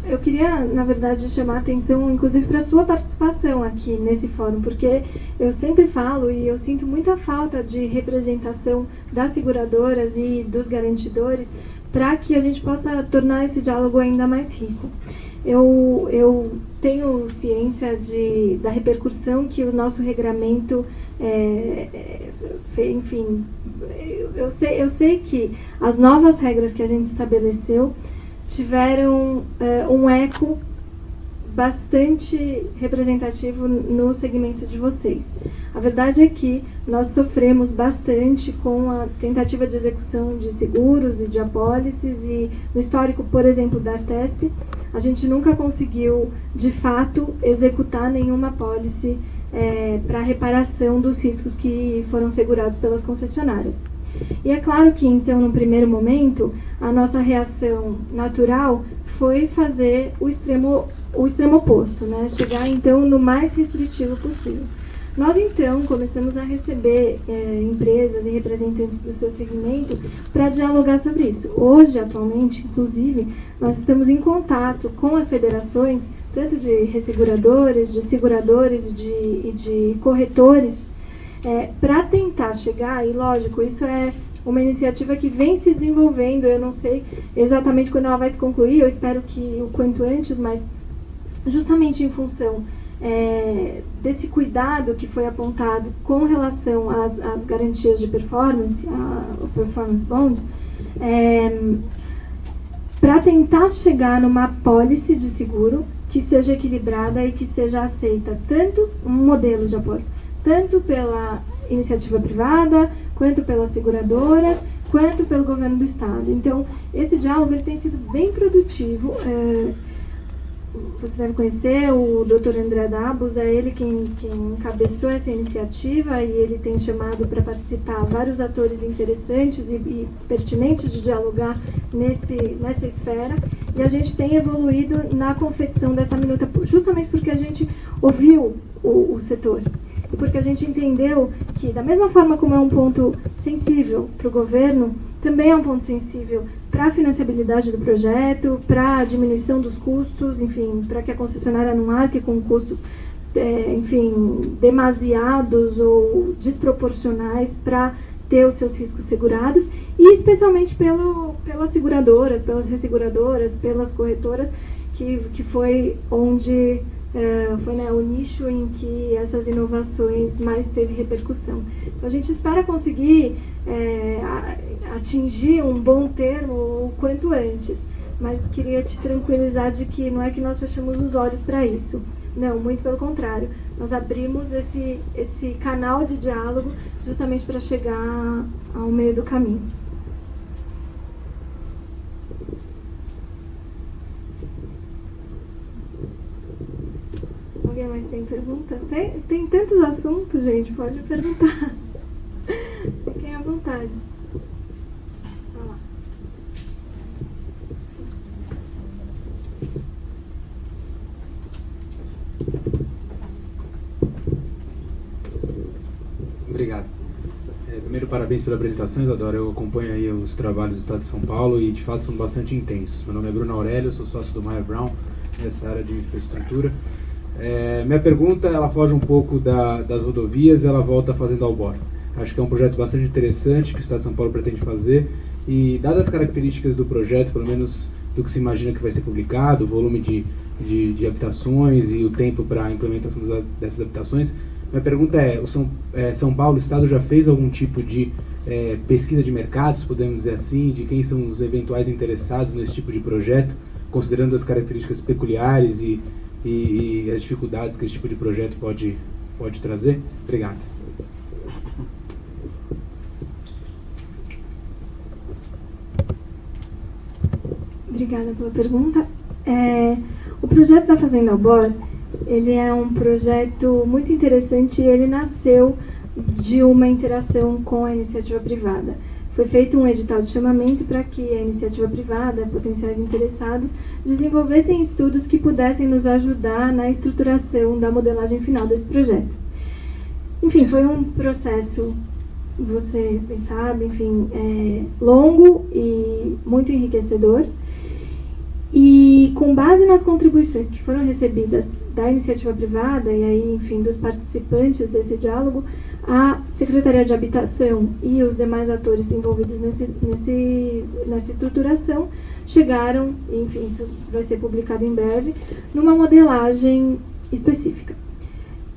Eu queria, na verdade, chamar a atenção, inclusive, para a sua participação aqui nesse fórum, porque eu sempre falo e eu sinto muita falta de representação das seguradoras e dos garantidores para que a gente possa tornar esse diálogo ainda mais rico. Eu tenho ciência da repercussão que o nosso regramento, enfim, eu sei que as novas regras que a gente estabeleceu tiveram um eco bastante representativo no segmento de vocês. A verdade é que nós sofremos bastante com a tentativa de execução de seguros e de apólices, e no histórico, por exemplo, da Artesp, a gente nunca conseguiu, de fato, executar nenhuma apólice para reparação dos riscos que foram segurados pelas concessionárias. E é claro que, então, no primeiro momento, a nossa reação natural foi fazer o extremo oposto, né? Chegar, então, no mais restritivo possível. Nós, então, começamos a receber empresas e representantes do seu segmento para dialogar sobre isso. Hoje, atualmente, inclusive, nós estamos em contato com as federações, tanto de resseguradores, de seguradores e de corretores, para tentar chegar, e lógico, isso é uma iniciativa que vem se desenvolvendo, eu não sei exatamente quando ela vai se concluir, eu espero que o quanto antes, mas justamente em função desse cuidado que foi apontado com relação às garantias de performance, o Performance Bond, para tentar chegar numa apólice de seguro que seja equilibrada e que seja aceita, tanto um modelo de apólice, tanto pela iniciativa privada, quanto pelas seguradoras, quanto pelo governo do estado. Então, esse diálogo ele tem sido bem produtivo. Você deve conhecer o Dr. André Dabos, é ele quem encabeçou essa iniciativa, e ele tem chamado para participar vários atores interessantes e pertinentes de dialogar nessa esfera, e a gente tem evoluído na confecção dessa minuta, justamente porque a gente ouviu o setor. E porque a gente entendeu que, da mesma forma como é um ponto sensível para o governo, também é um ponto sensível para a financiabilidade do projeto, para a diminuição dos custos, enfim, para que a concessionária não arque com custos, demasiados ou desproporcionais para ter os seus riscos segurados, e especialmente pelas seguradoras, pelas resseguradoras, pelas corretoras, que foi onde... foi o nicho em que essas inovações mais teve repercussão. Então, a gente espera conseguir atingir um bom termo o quanto antes, mas queria te tranquilizar de que não é que nós fechamos os olhos para isso. Não, muito pelo contrário. Nós abrimos esse canal de diálogo justamente para chegar ao meio do caminho. Alguém mais tem perguntas? Tem tantos assuntos, gente, pode perguntar. Fiquem à vontade. Vai lá. Obrigado. Primeiro, parabéns pela apresentação, Isadora. Eu acompanho aí os trabalhos do Estado de São Paulo e, de fato, são bastante intensos. Meu nome é Bruno Aurélio, sou sócio do Mayer Brown nessa área de infraestrutura. Minha pergunta, ela foge um pouco das rodovias, ela volta fazendo ao BOR. Acho que é um projeto bastante interessante que o Estado de São Paulo pretende fazer, e dadas as características do projeto, pelo menos do que se imagina que vai ser publicado, o volume de habitações e o tempo para a implementação dessas habitações, minha pergunta São Paulo, o Estado já fez algum tipo de pesquisa de mercados, podemos dizer assim, de quem são os eventuais interessados nesse tipo de projeto, considerando as características peculiares e as dificuldades que esse tipo de projeto pode trazer? Obrigado. Obrigada pela pergunta. O projeto da Fazenda Albor, ele é um projeto muito interessante e ele nasceu de uma interação com a iniciativa privada. Foi feito um edital de chamamento para que a iniciativa privada, potenciais interessados, desenvolvessem estudos que pudessem nos ajudar na estruturação da modelagem final desse projeto. Enfim, foi um processo, você bem sabe, enfim, longo e muito enriquecedor. E com base nas contribuições que foram recebidas da iniciativa privada e aí, enfim, dos participantes desse diálogo, a Secretaria de Habitação e os demais atores envolvidos nessa estruturação chegaram, enfim, isso vai ser publicado em breve, numa modelagem específica.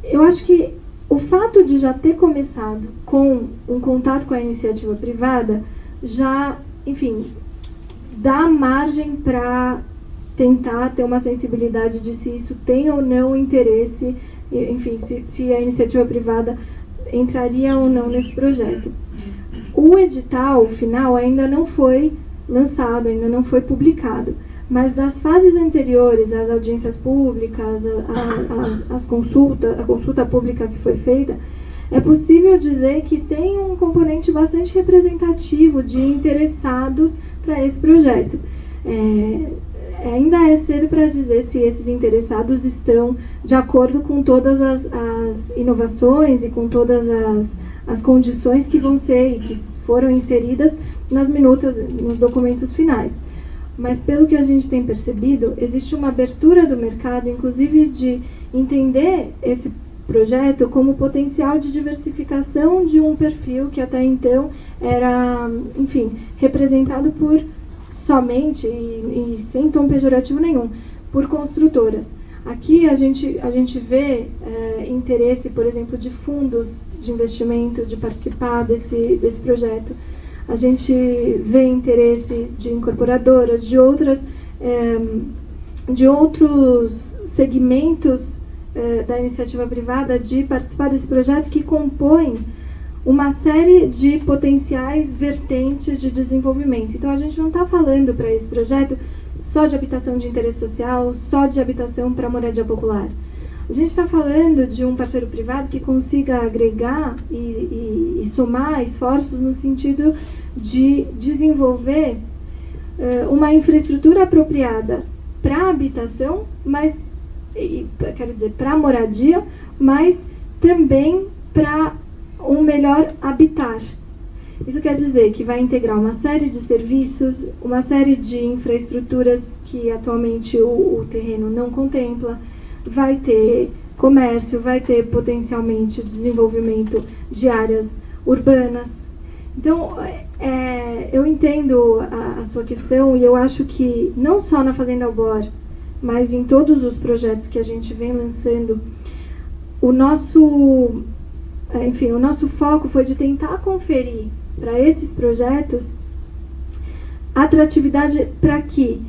Eu acho que o fato de já ter começado com um contato com a iniciativa privada já, enfim, dá margem para tentar ter uma sensibilidade de se isso tem ou não interesse, enfim, se a iniciativa privada entraria ou não nesse projeto. O edital final ainda não foi lançado, ainda não foi publicado, mas das fases anteriores, as audiências públicas, a consulta pública que foi feita, é possível dizer que tem um componente bastante representativo de interessados para esse projeto. Ainda é cedo para dizer se esses interessados estão de acordo com todas as inovações e com todas as condições que vão ser e que foram inseridas nas minutas, nos documentos finais. Mas pelo que a gente tem percebido, existe uma abertura do mercado, inclusive de entender esse projeto como potencial de diversificação de um perfil que até então era, enfim, representado por somente, e sem tom pejorativo nenhum, por construtoras. Aqui a gente vê interesse, por exemplo, de fundos de investimento, de participar desse projeto. A gente vê interesse de incorporadoras, de outros segmentos da iniciativa privada de participar desse projeto que compõem uma série de potenciais vertentes de desenvolvimento. Então, a gente não está falando para esse projeto só de habitação de interesse social, só de habitação para moradia popular. A gente está falando de um parceiro privado que consiga agregar e somar esforços no sentido de desenvolver uma infraestrutura apropriada para habitação, mas, quero dizer, para moradia, mas também para um melhor habitar. Isso quer dizer que vai integrar uma série de serviços, uma série de infraestruturas que atualmente o terreno não contempla, vai ter comércio, vai ter potencialmente desenvolvimento de áreas urbanas. Então, eu entendo a sua questão e eu acho que não só na Fazenda Albor, mas em todos os projetos que a gente vem lançando, o nosso foco foi de tentar conferir para esses projetos atratividade para que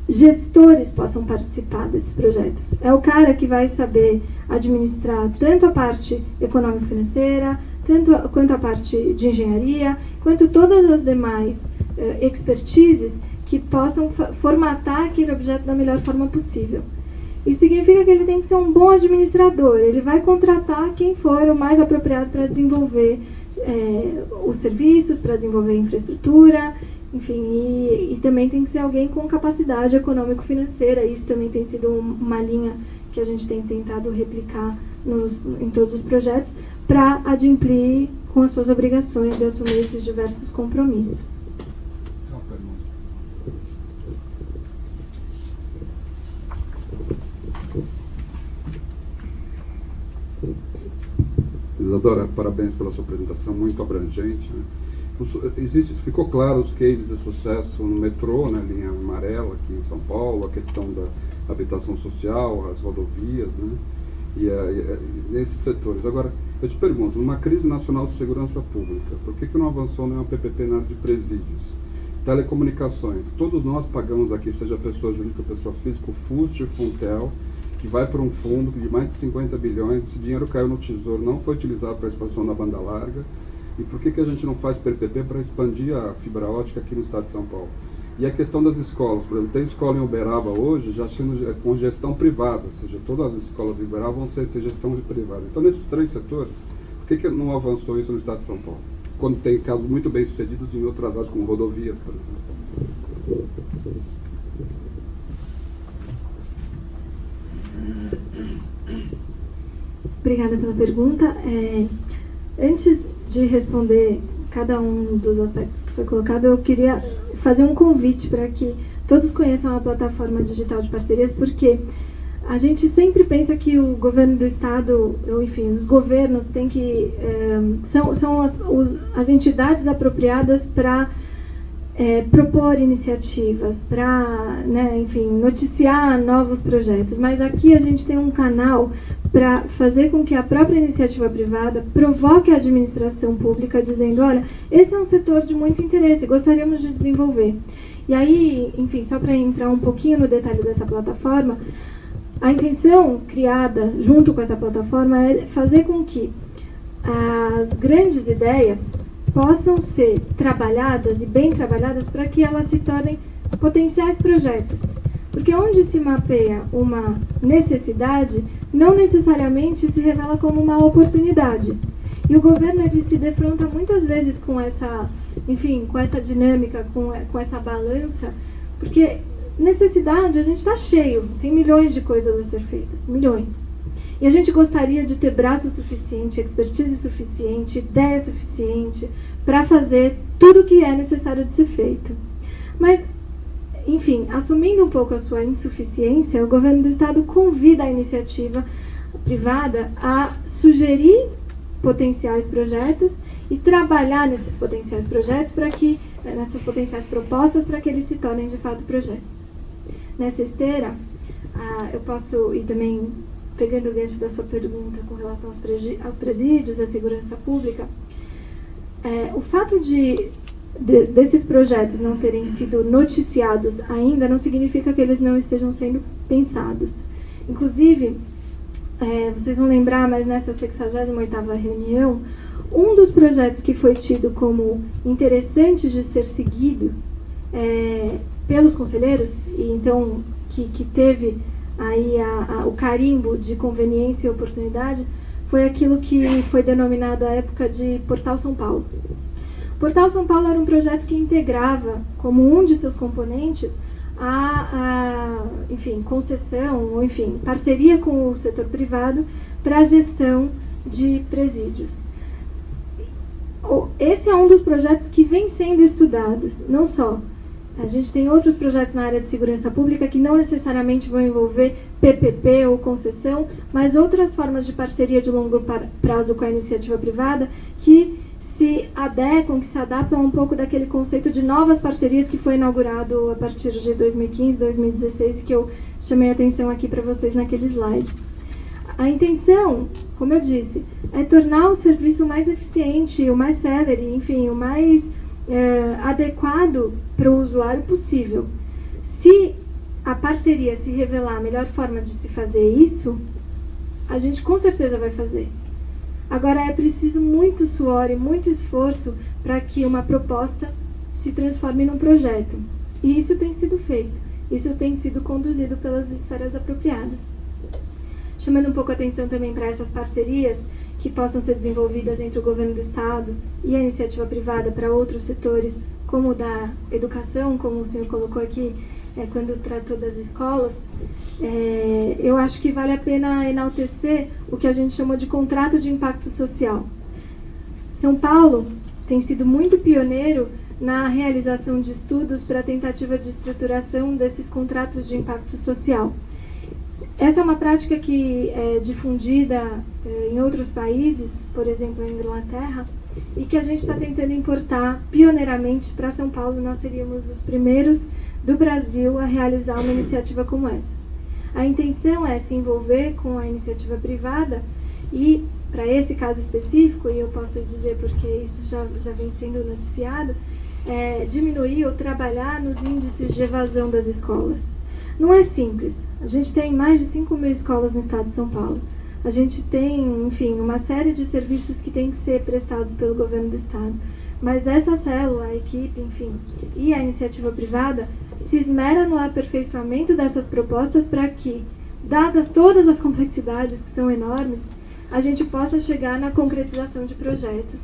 gestores possam participar desses projetos. É o cara que vai saber administrar tanto a parte econômico-financeira, quanto a parte de engenharia, quanto todas as demais expertises que possam formatar aquele objeto da melhor forma possível. Isso significa que ele tem que ser um bom administrador, ele vai contratar quem for o mais apropriado para desenvolver os serviços, para desenvolver a infraestrutura, enfim, e também tem que ser alguém com capacidade econômico-financeira. Isso também tem sido uma linha que a gente tem tentado replicar em todos os projetos para adimplir com as suas obrigações e assumir esses diversos compromissos. Isadora, parabéns pela sua apresentação, muito abrangente, né? Ficou claro os cases de sucesso no metrô, na linha amarela aqui em São Paulo, a questão da habitação social, as rodovias, né? E nesses setores. Agora, eu te pergunto, numa crise nacional de segurança pública, por que não avançou nenhuma PPP na área de presídios? Telecomunicações, todos nós pagamos aqui, seja pessoa jurídica ou pessoa física, o FUST e o Funtel, que vai para um fundo de mais de 50 bilhões, esse dinheiro caiu no Tesouro, não foi utilizado para a expansão da banda larga. E por que a gente não faz PPP para expandir a fibra ótica aqui no estado de São Paulo? E a questão das escolas, por exemplo, tem escola em Uberaba hoje já sendo com gestão privada, ou seja, todas as escolas de Uberaba vão ter gestão de privada. Então, nesses 3 setores, por que não avançou isso no estado de São Paulo? Quando tem casos muito bem sucedidos em outras áreas, como rodovias, por exemplo. Obrigada pela pergunta. Antes de responder cada um dos aspectos que foi colocado, eu queria fazer um convite para que todos conheçam a plataforma digital de parcerias, porque a gente sempre pensa que o governo do estado, ou enfim, os governos têm que são as entidades apropriadas para propor iniciativas, para, enfim, noticiar novos projetos. Mas aqui a gente tem um canal para fazer com que a própria iniciativa privada provoque a administração pública, dizendo, olha, esse é um setor de muito interesse, gostaríamos de desenvolver. E aí, enfim, só para entrar um pouquinho no detalhe dessa plataforma, a intenção criada junto com essa plataforma é fazer com que as grandes ideias possam ser trabalhadas e bem trabalhadas para que elas se tornem potenciais projetos. Porque onde se mapeia uma necessidade, não necessariamente se revela como uma oportunidade. E o governo ele se defronta muitas vezes com essa, enfim, com essa dinâmica, com essa balança, porque necessidade a gente está cheio, tem milhões de coisas a ser feitas, milhões. E a gente gostaria de ter braço suficiente, expertise suficiente, ideia suficiente para fazer tudo o que é necessário de ser feito. Mas, enfim, assumindo um pouco a sua insuficiência, o governo do estado convida a iniciativa privada a sugerir potenciais projetos e trabalhar nesses potenciais projetos para que, nessas potenciais propostas, para que eles se tornem de fato projetos. Nessa esteira, eu posso, e também pegando o gancho da sua pergunta com relação aos presídios, à segurança pública, o fato desses projetos não terem sido noticiados ainda não significa que eles não estejam sendo pensados. Inclusive, vocês vão lembrar, mas nessa 68ª reunião, um dos projetos que foi tido como interessante de ser seguido pelos conselheiros, e então que teve aí o carimbo de conveniência e oportunidade, foi aquilo que foi denominado à época de Portal São Paulo. Portal São Paulo era um projeto que integrava, como um de seus componentes, enfim, concessão, ou enfim, parceria com o setor privado para a gestão de presídios. Esse é um dos projetos que vem sendo estudados, não só. A gente tem outros projetos na área de segurança pública que não necessariamente vão envolver PPP ou concessão, mas outras formas de parceria de longo prazo com a iniciativa privada que se adequam, que se adaptam um pouco daquele conceito de novas parcerias que foi inaugurado a partir de 2015, 2016 e que eu chamei a atenção aqui para vocês naquele slide. A intenção, como eu disse, é tornar o serviço mais eficiente, o mais célere, enfim, o mais adequado para o usuário possível. Se a parceria se revelar a melhor forma de se fazer isso, a gente com certeza vai fazer. Agora é preciso muito suor e muito esforço para que uma proposta se transforme num projeto. E isso tem sido feito. Isso tem sido conduzido pelas esferas apropriadas. Chamando um pouco a atenção também para essas parcerias que possam ser desenvolvidas entre o governo do estado e a iniciativa privada para outros setores, como o da educação, como o senhor colocou aqui, quando tratou das escolas, eu acho que vale a pena enaltecer o que a gente chamou de contrato de impacto social. São Paulo tem sido muito pioneiro na realização de estudos para a tentativa de estruturação desses contratos de impacto social. Essa é uma prática que é difundida em outros países, por exemplo, em Inglaterra, e que a gente está tentando importar pioneiramente para São Paulo. Nós seríamos os primeiros do Brasil a realizar uma iniciativa como essa. A intenção é se envolver com a iniciativa privada e, para esse caso específico, e eu posso dizer porque isso já vem sendo noticiado, diminuir ou trabalhar nos índices de evasão das escolas. Não é simples. A gente tem mais de 5.000 escolas no estado de São Paulo. A gente tem, enfim, uma série de serviços que têm que ser prestados pelo governo do estado. Mas essa célula, a equipe, enfim, e a iniciativa privada se esmera no aperfeiçoamento dessas propostas para que, dadas todas as complexidades que são enormes, a gente possa chegar na concretização de projetos.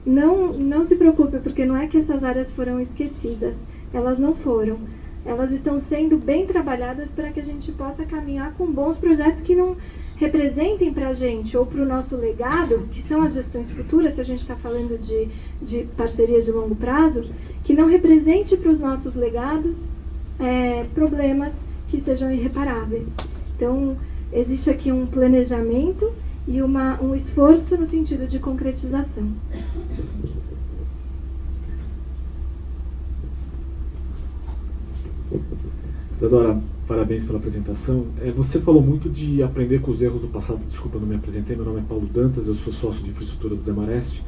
Não se preocupe, porque não é que essas áreas foram esquecidas, elas não foram. Elas estão sendo bem trabalhadas para que a gente possa caminhar com bons projetos que não representem para a gente ou para o nosso legado, que são as gestões futuras, se a gente está falando de parcerias de longo prazo, que não represente para os nossos legados problemas que sejam irreparáveis. Então, existe aqui um planejamento e um esforço no sentido de concretização. Isadora, parabéns pela apresentação. Você falou muito de aprender com os erros do passado. Desculpa, eu não me apresentei. Meu nome é Paulo Dantas, eu sou sócio de infraestrutura do Demarest.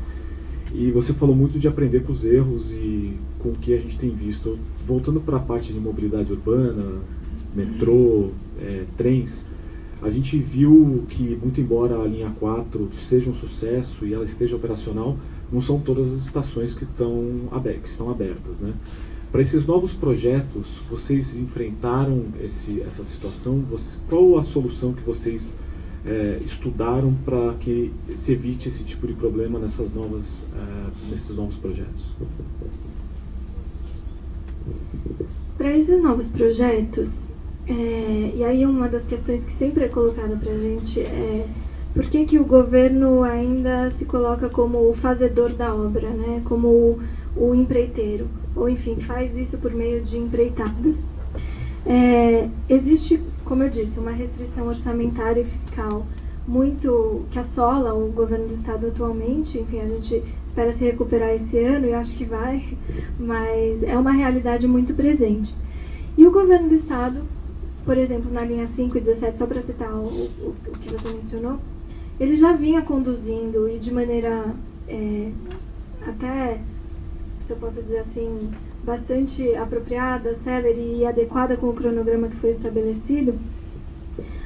E você falou muito de aprender com os erros e com o que a gente tem visto. Voltando para a parte de mobilidade urbana, metrô, trens, a gente viu que, muito embora a linha 4 seja um sucesso e ela esteja operacional, não são todas as estações que estão abertas, né? Para esses novos projetos, vocês enfrentaram essa situação? Qual a solução que vocês estudaram para que se evite esse tipo de problema nesses novos projetos? Para esses novos projetos, e aí uma das questões que sempre é colocada para a gente é por que o governo ainda se coloca como o fazedor da obra, né? Como o empreiteiro, ou enfim, faz isso por meio de empreitadas. Existe, como eu disse, uma restrição orçamentária e fiscal muito que assola o governo do estado atualmente. Enfim, a gente espera se recuperar esse ano e acho que vai, mas é uma realidade muito presente. E o governo do estado, por exemplo, na linha 5 e 17, só para citar o que você mencionou, ele já vinha conduzindo e de maneira até, se eu posso dizer assim, bastante apropriada, célere e adequada com o cronograma que foi estabelecido,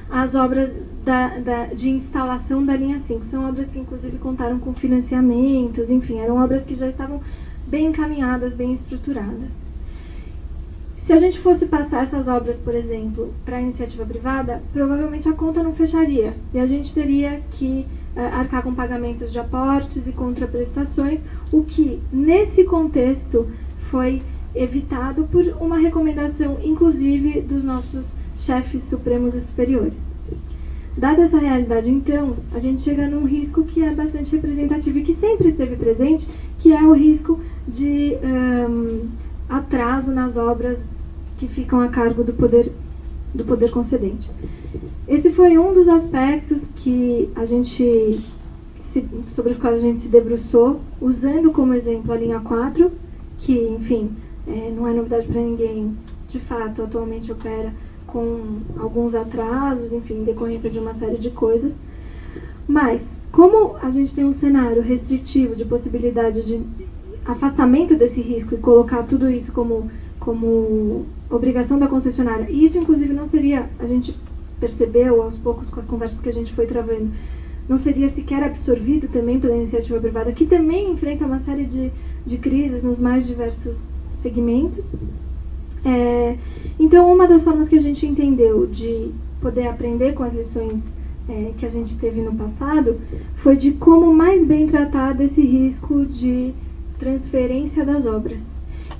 as obras de instalação da linha 5. São obras que inclusive contaram com financiamentos, enfim, eram obras que já estavam bem encaminhadas, bem estruturadas. Se a gente fosse passar essas obras, por exemplo, para a iniciativa privada, provavelmente a conta não fecharia e a gente teria que arcar com pagamentos de aportes e contraprestações, o que, nesse contexto, foi evitado por uma recomendação, inclusive, dos nossos chefes supremos e superiores. Dada essa realidade, então, a gente chega num risco que é bastante representativo e que sempre esteve presente, que é o risco de atraso nas obras que ficam a cargo do poder concedente. Esse foi um dos aspectos que sobre os quais a gente se debruçou, usando como exemplo a linha 4, que, enfim, não é novidade para ninguém, de fato, atualmente opera com alguns atrasos, enfim, em decorrência de uma série de coisas. Mas, como a gente tem um cenário restritivo de possibilidade de afastamento desse risco e colocar tudo isso como obrigação da concessionária, e isso, inclusive, não seria, a gente percebeu aos poucos com as conversas que a gente foi travando, não seria sequer absorvido também pela iniciativa privada, que também enfrenta uma série de crises nos mais diversos segmentos. Então, uma das formas que a gente entendeu de poder aprender com as lições que a gente teve no passado foi de como mais bem tratar desse risco de transferência das obras.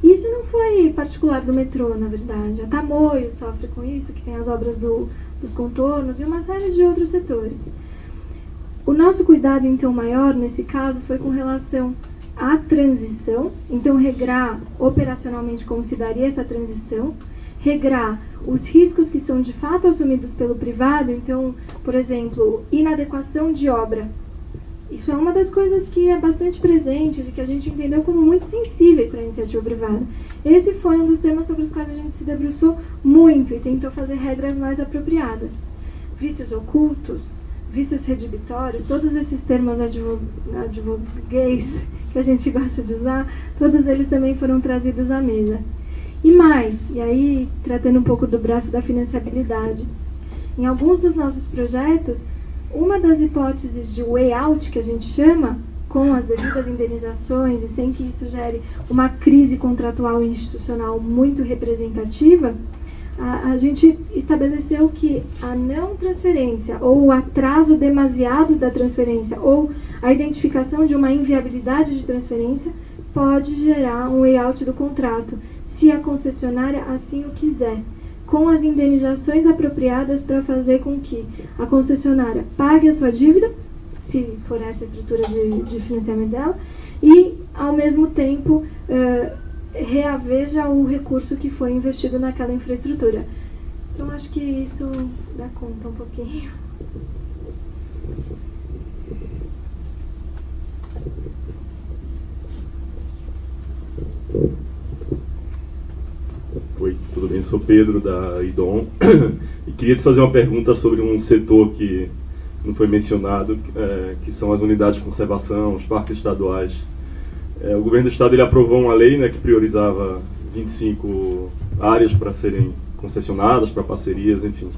E isso não foi particular do metrô, na verdade. A Tamoio sofre com isso, que tem as obras dos contornos e uma série de outros setores. O nosso cuidado, então, maior nesse caso foi com relação à transição, então regrar operacionalmente como se daria essa transição, regrar os riscos que são de fato assumidos pelo privado, então, por exemplo, inadequação de obra. Isso é uma das coisas que é bastante presente e que a gente entendeu como muito sensíveis para a iniciativa privada. Esse foi um dos temas sobre os quais a gente se debruçou muito e tentou fazer regras mais apropriadas. Vícios ocultos, vícios redibitórios, todos esses termos advoguês que a gente gosta de usar, todos eles também foram trazidos à mesa. E mais, e aí tratando um pouco do braço da financiabilidade, em alguns dos nossos projetos, uma das hipóteses de way out, que a gente chama, com as devidas indenizações e sem que isso gere uma crise contratual e institucional muito representativa, a gente estabeleceu que a não transferência ou o atraso demasiado da transferência ou a identificação de uma inviabilidade de transferência pode gerar um layout do contrato, se a concessionária assim o quiser, com as indenizações apropriadas para fazer com que a concessionária pague a sua dívida, se for essa a estrutura de financiamento dela, e, ao mesmo tempo, reaveja o recurso que foi investido naquela infraestrutura. Então, acho que isso dá conta um pouquinho. Oi, tudo bem? Eu sou Pedro, da IDOM, e queria te fazer uma pergunta sobre um setor que não foi mencionado, que são as unidades de conservação, os parques estaduais. O governo do estado ele aprovou uma lei, né, que priorizava 25 áreas para serem concessionadas, para parcerias, enfim.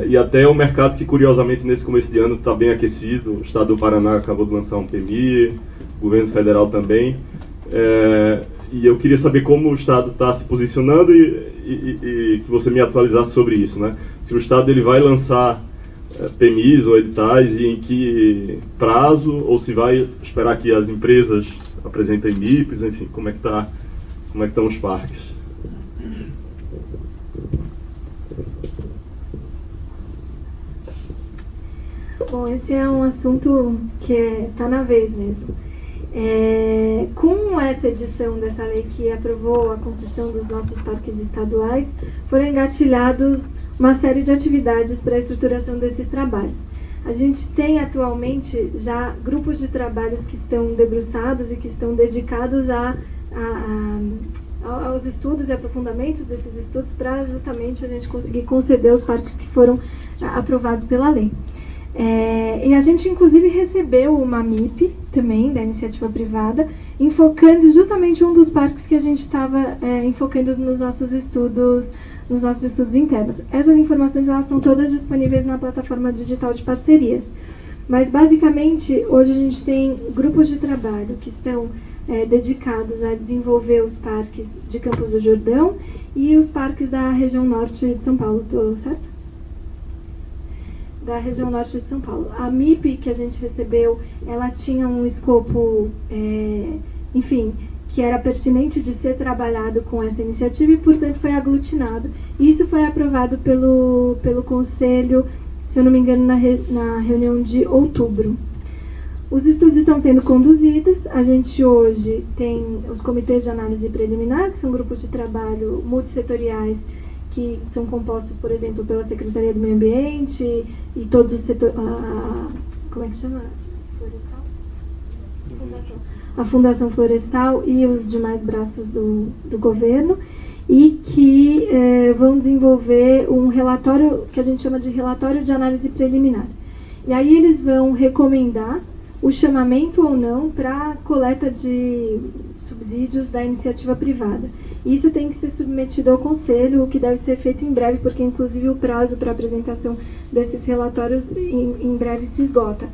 E até o mercado que, curiosamente, nesse começo de ano está bem aquecido. O estado do Paraná acabou de lançar um PMI, o governo federal também. E eu queria saber como o estado está se posicionando e que você me atualizasse sobre isso, né? Se o estado ele vai lançar PMIs ou editais e em que prazo, ou se vai esperar que as empresas apresentem MIPs, enfim, como é que estão os parques? Bom, esse é um assunto que está na vez mesmo. Com essa edição dessa lei que aprovou a concessão dos nossos parques estaduais, foram engatilhados uma série de atividades para a estruturação desses trabalhos. A gente tem atualmente já grupos de trabalhos que estão debruçados e que estão dedicados aos estudos e aprofundamentos desses estudos para justamente a gente conseguir conceder os parques que foram aprovados pela lei. E a gente inclusive recebeu uma MIP também da iniciativa privada, enfocando justamente um dos parques que a gente estava enfocando nos nossos estudos internos. Essas informações elas estão todas disponíveis na plataforma digital de parcerias. Mas basicamente hoje a gente tem grupos de trabalho que estão dedicados a desenvolver os parques de Campos do Jordão e os parques da região norte de São Paulo, tô certo? Da região norte de São Paulo. A MIP que a gente recebeu, ela tinha um escopo, enfim, que era pertinente de ser trabalhado com essa iniciativa e, portanto, foi aglutinado. Isso foi aprovado pelo Conselho, se eu não me engano, na reunião de outubro. Os estudos estão sendo conduzidos. A gente hoje tem os comitês de análise preliminar, que são grupos de trabalho multissetoriais, que são compostos, por exemplo, pela Secretaria do Meio Ambiente e todos os setores... como é que chama? Florestal? A Fundação Florestal e os demais braços do governo, e que vão desenvolver um relatório que a gente chama de relatório de análise preliminar. E aí eles vão recomendar o chamamento ou não para coleta de subsídios da iniciativa privada. Isso tem que ser submetido ao Conselho, o que deve ser feito em breve, porque inclusive o prazo para apresentação desses relatórios em breve se esgota.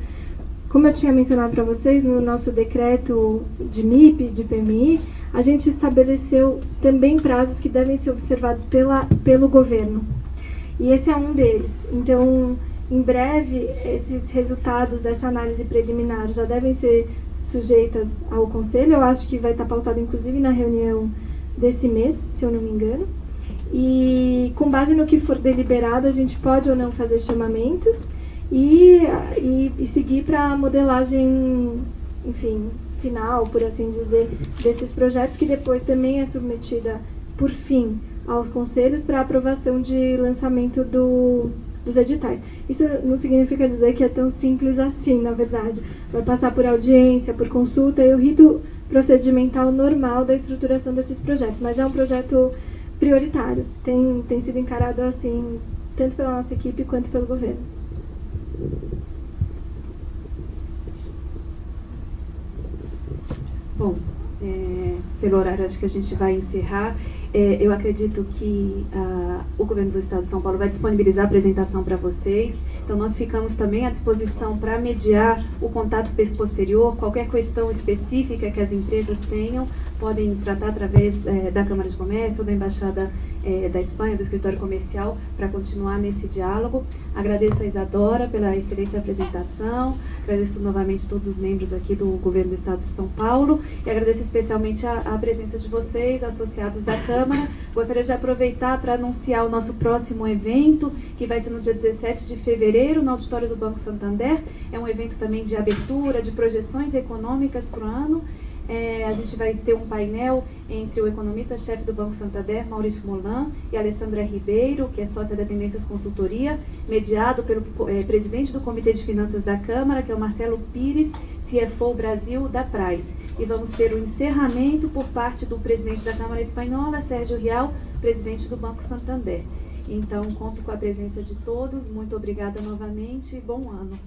Como eu tinha mencionado para vocês, no nosso decreto de MIP, de PMI, a gente estabeleceu também prazos que devem ser observados pelo governo. E esse é um deles. Então, em breve, esses resultados dessa análise preliminar já devem ser sujeitas ao Conselho. Eu acho que vai estar pautado, inclusive, na reunião desse mês, se eu não me engano. E, com base no que for deliberado, a gente pode ou não fazer chamamentos e seguir para a modelagem, enfim, final, por assim dizer, desses projetos, que depois também é submetida, por fim, aos conselhos para aprovação de lançamento dos editais. Isso não significa dizer que é tão simples assim, na verdade. Vai passar por audiência, por consulta e o rito procedimental normal da estruturação desses projetos. Mas é um projeto prioritário. Tem sido encarado assim, tanto pela nossa equipe quanto pelo governo. Bom, pelo horário, acho que a gente vai encerrar. Eu acredito que o governo do Estado de São Paulo vai disponibilizar a apresentação para vocês. Então, nós ficamos também à disposição para mediar o contato posterior. Qualquer questão específica que as empresas tenham, podem tratar através da Câmara de Comércio ou da Embaixada da Espanha, do Escritório Comercial, para continuar nesse diálogo. Agradeço a Isadora pela excelente apresentação, agradeço novamente todos os membros aqui do Governo do Estado de São Paulo e agradeço especialmente a presença de vocês, associados da Câmara. Gostaria de aproveitar para anunciar o nosso próximo evento, que vai ser no dia 17 de fevereiro, no auditório do Banco Santander. É um evento também de abertura, de projeções econômicas para o ano. A gente vai ter um painel entre o economista-chefe do Banco Santander, Maurício Molan, e a Alessandra Ribeiro, que é sócia da Tendências Consultoria, mediado pelo presidente do Comitê de Finanças da Câmara, que é o Marcelo Pires, CFO Brasil da Price. E vamos ter o encerramento por parte do presidente da Câmara Espanhola, Sérgio Rial, presidente do Banco Santander. Então, conto com a presença de todos. Muito obrigada novamente e bom ano.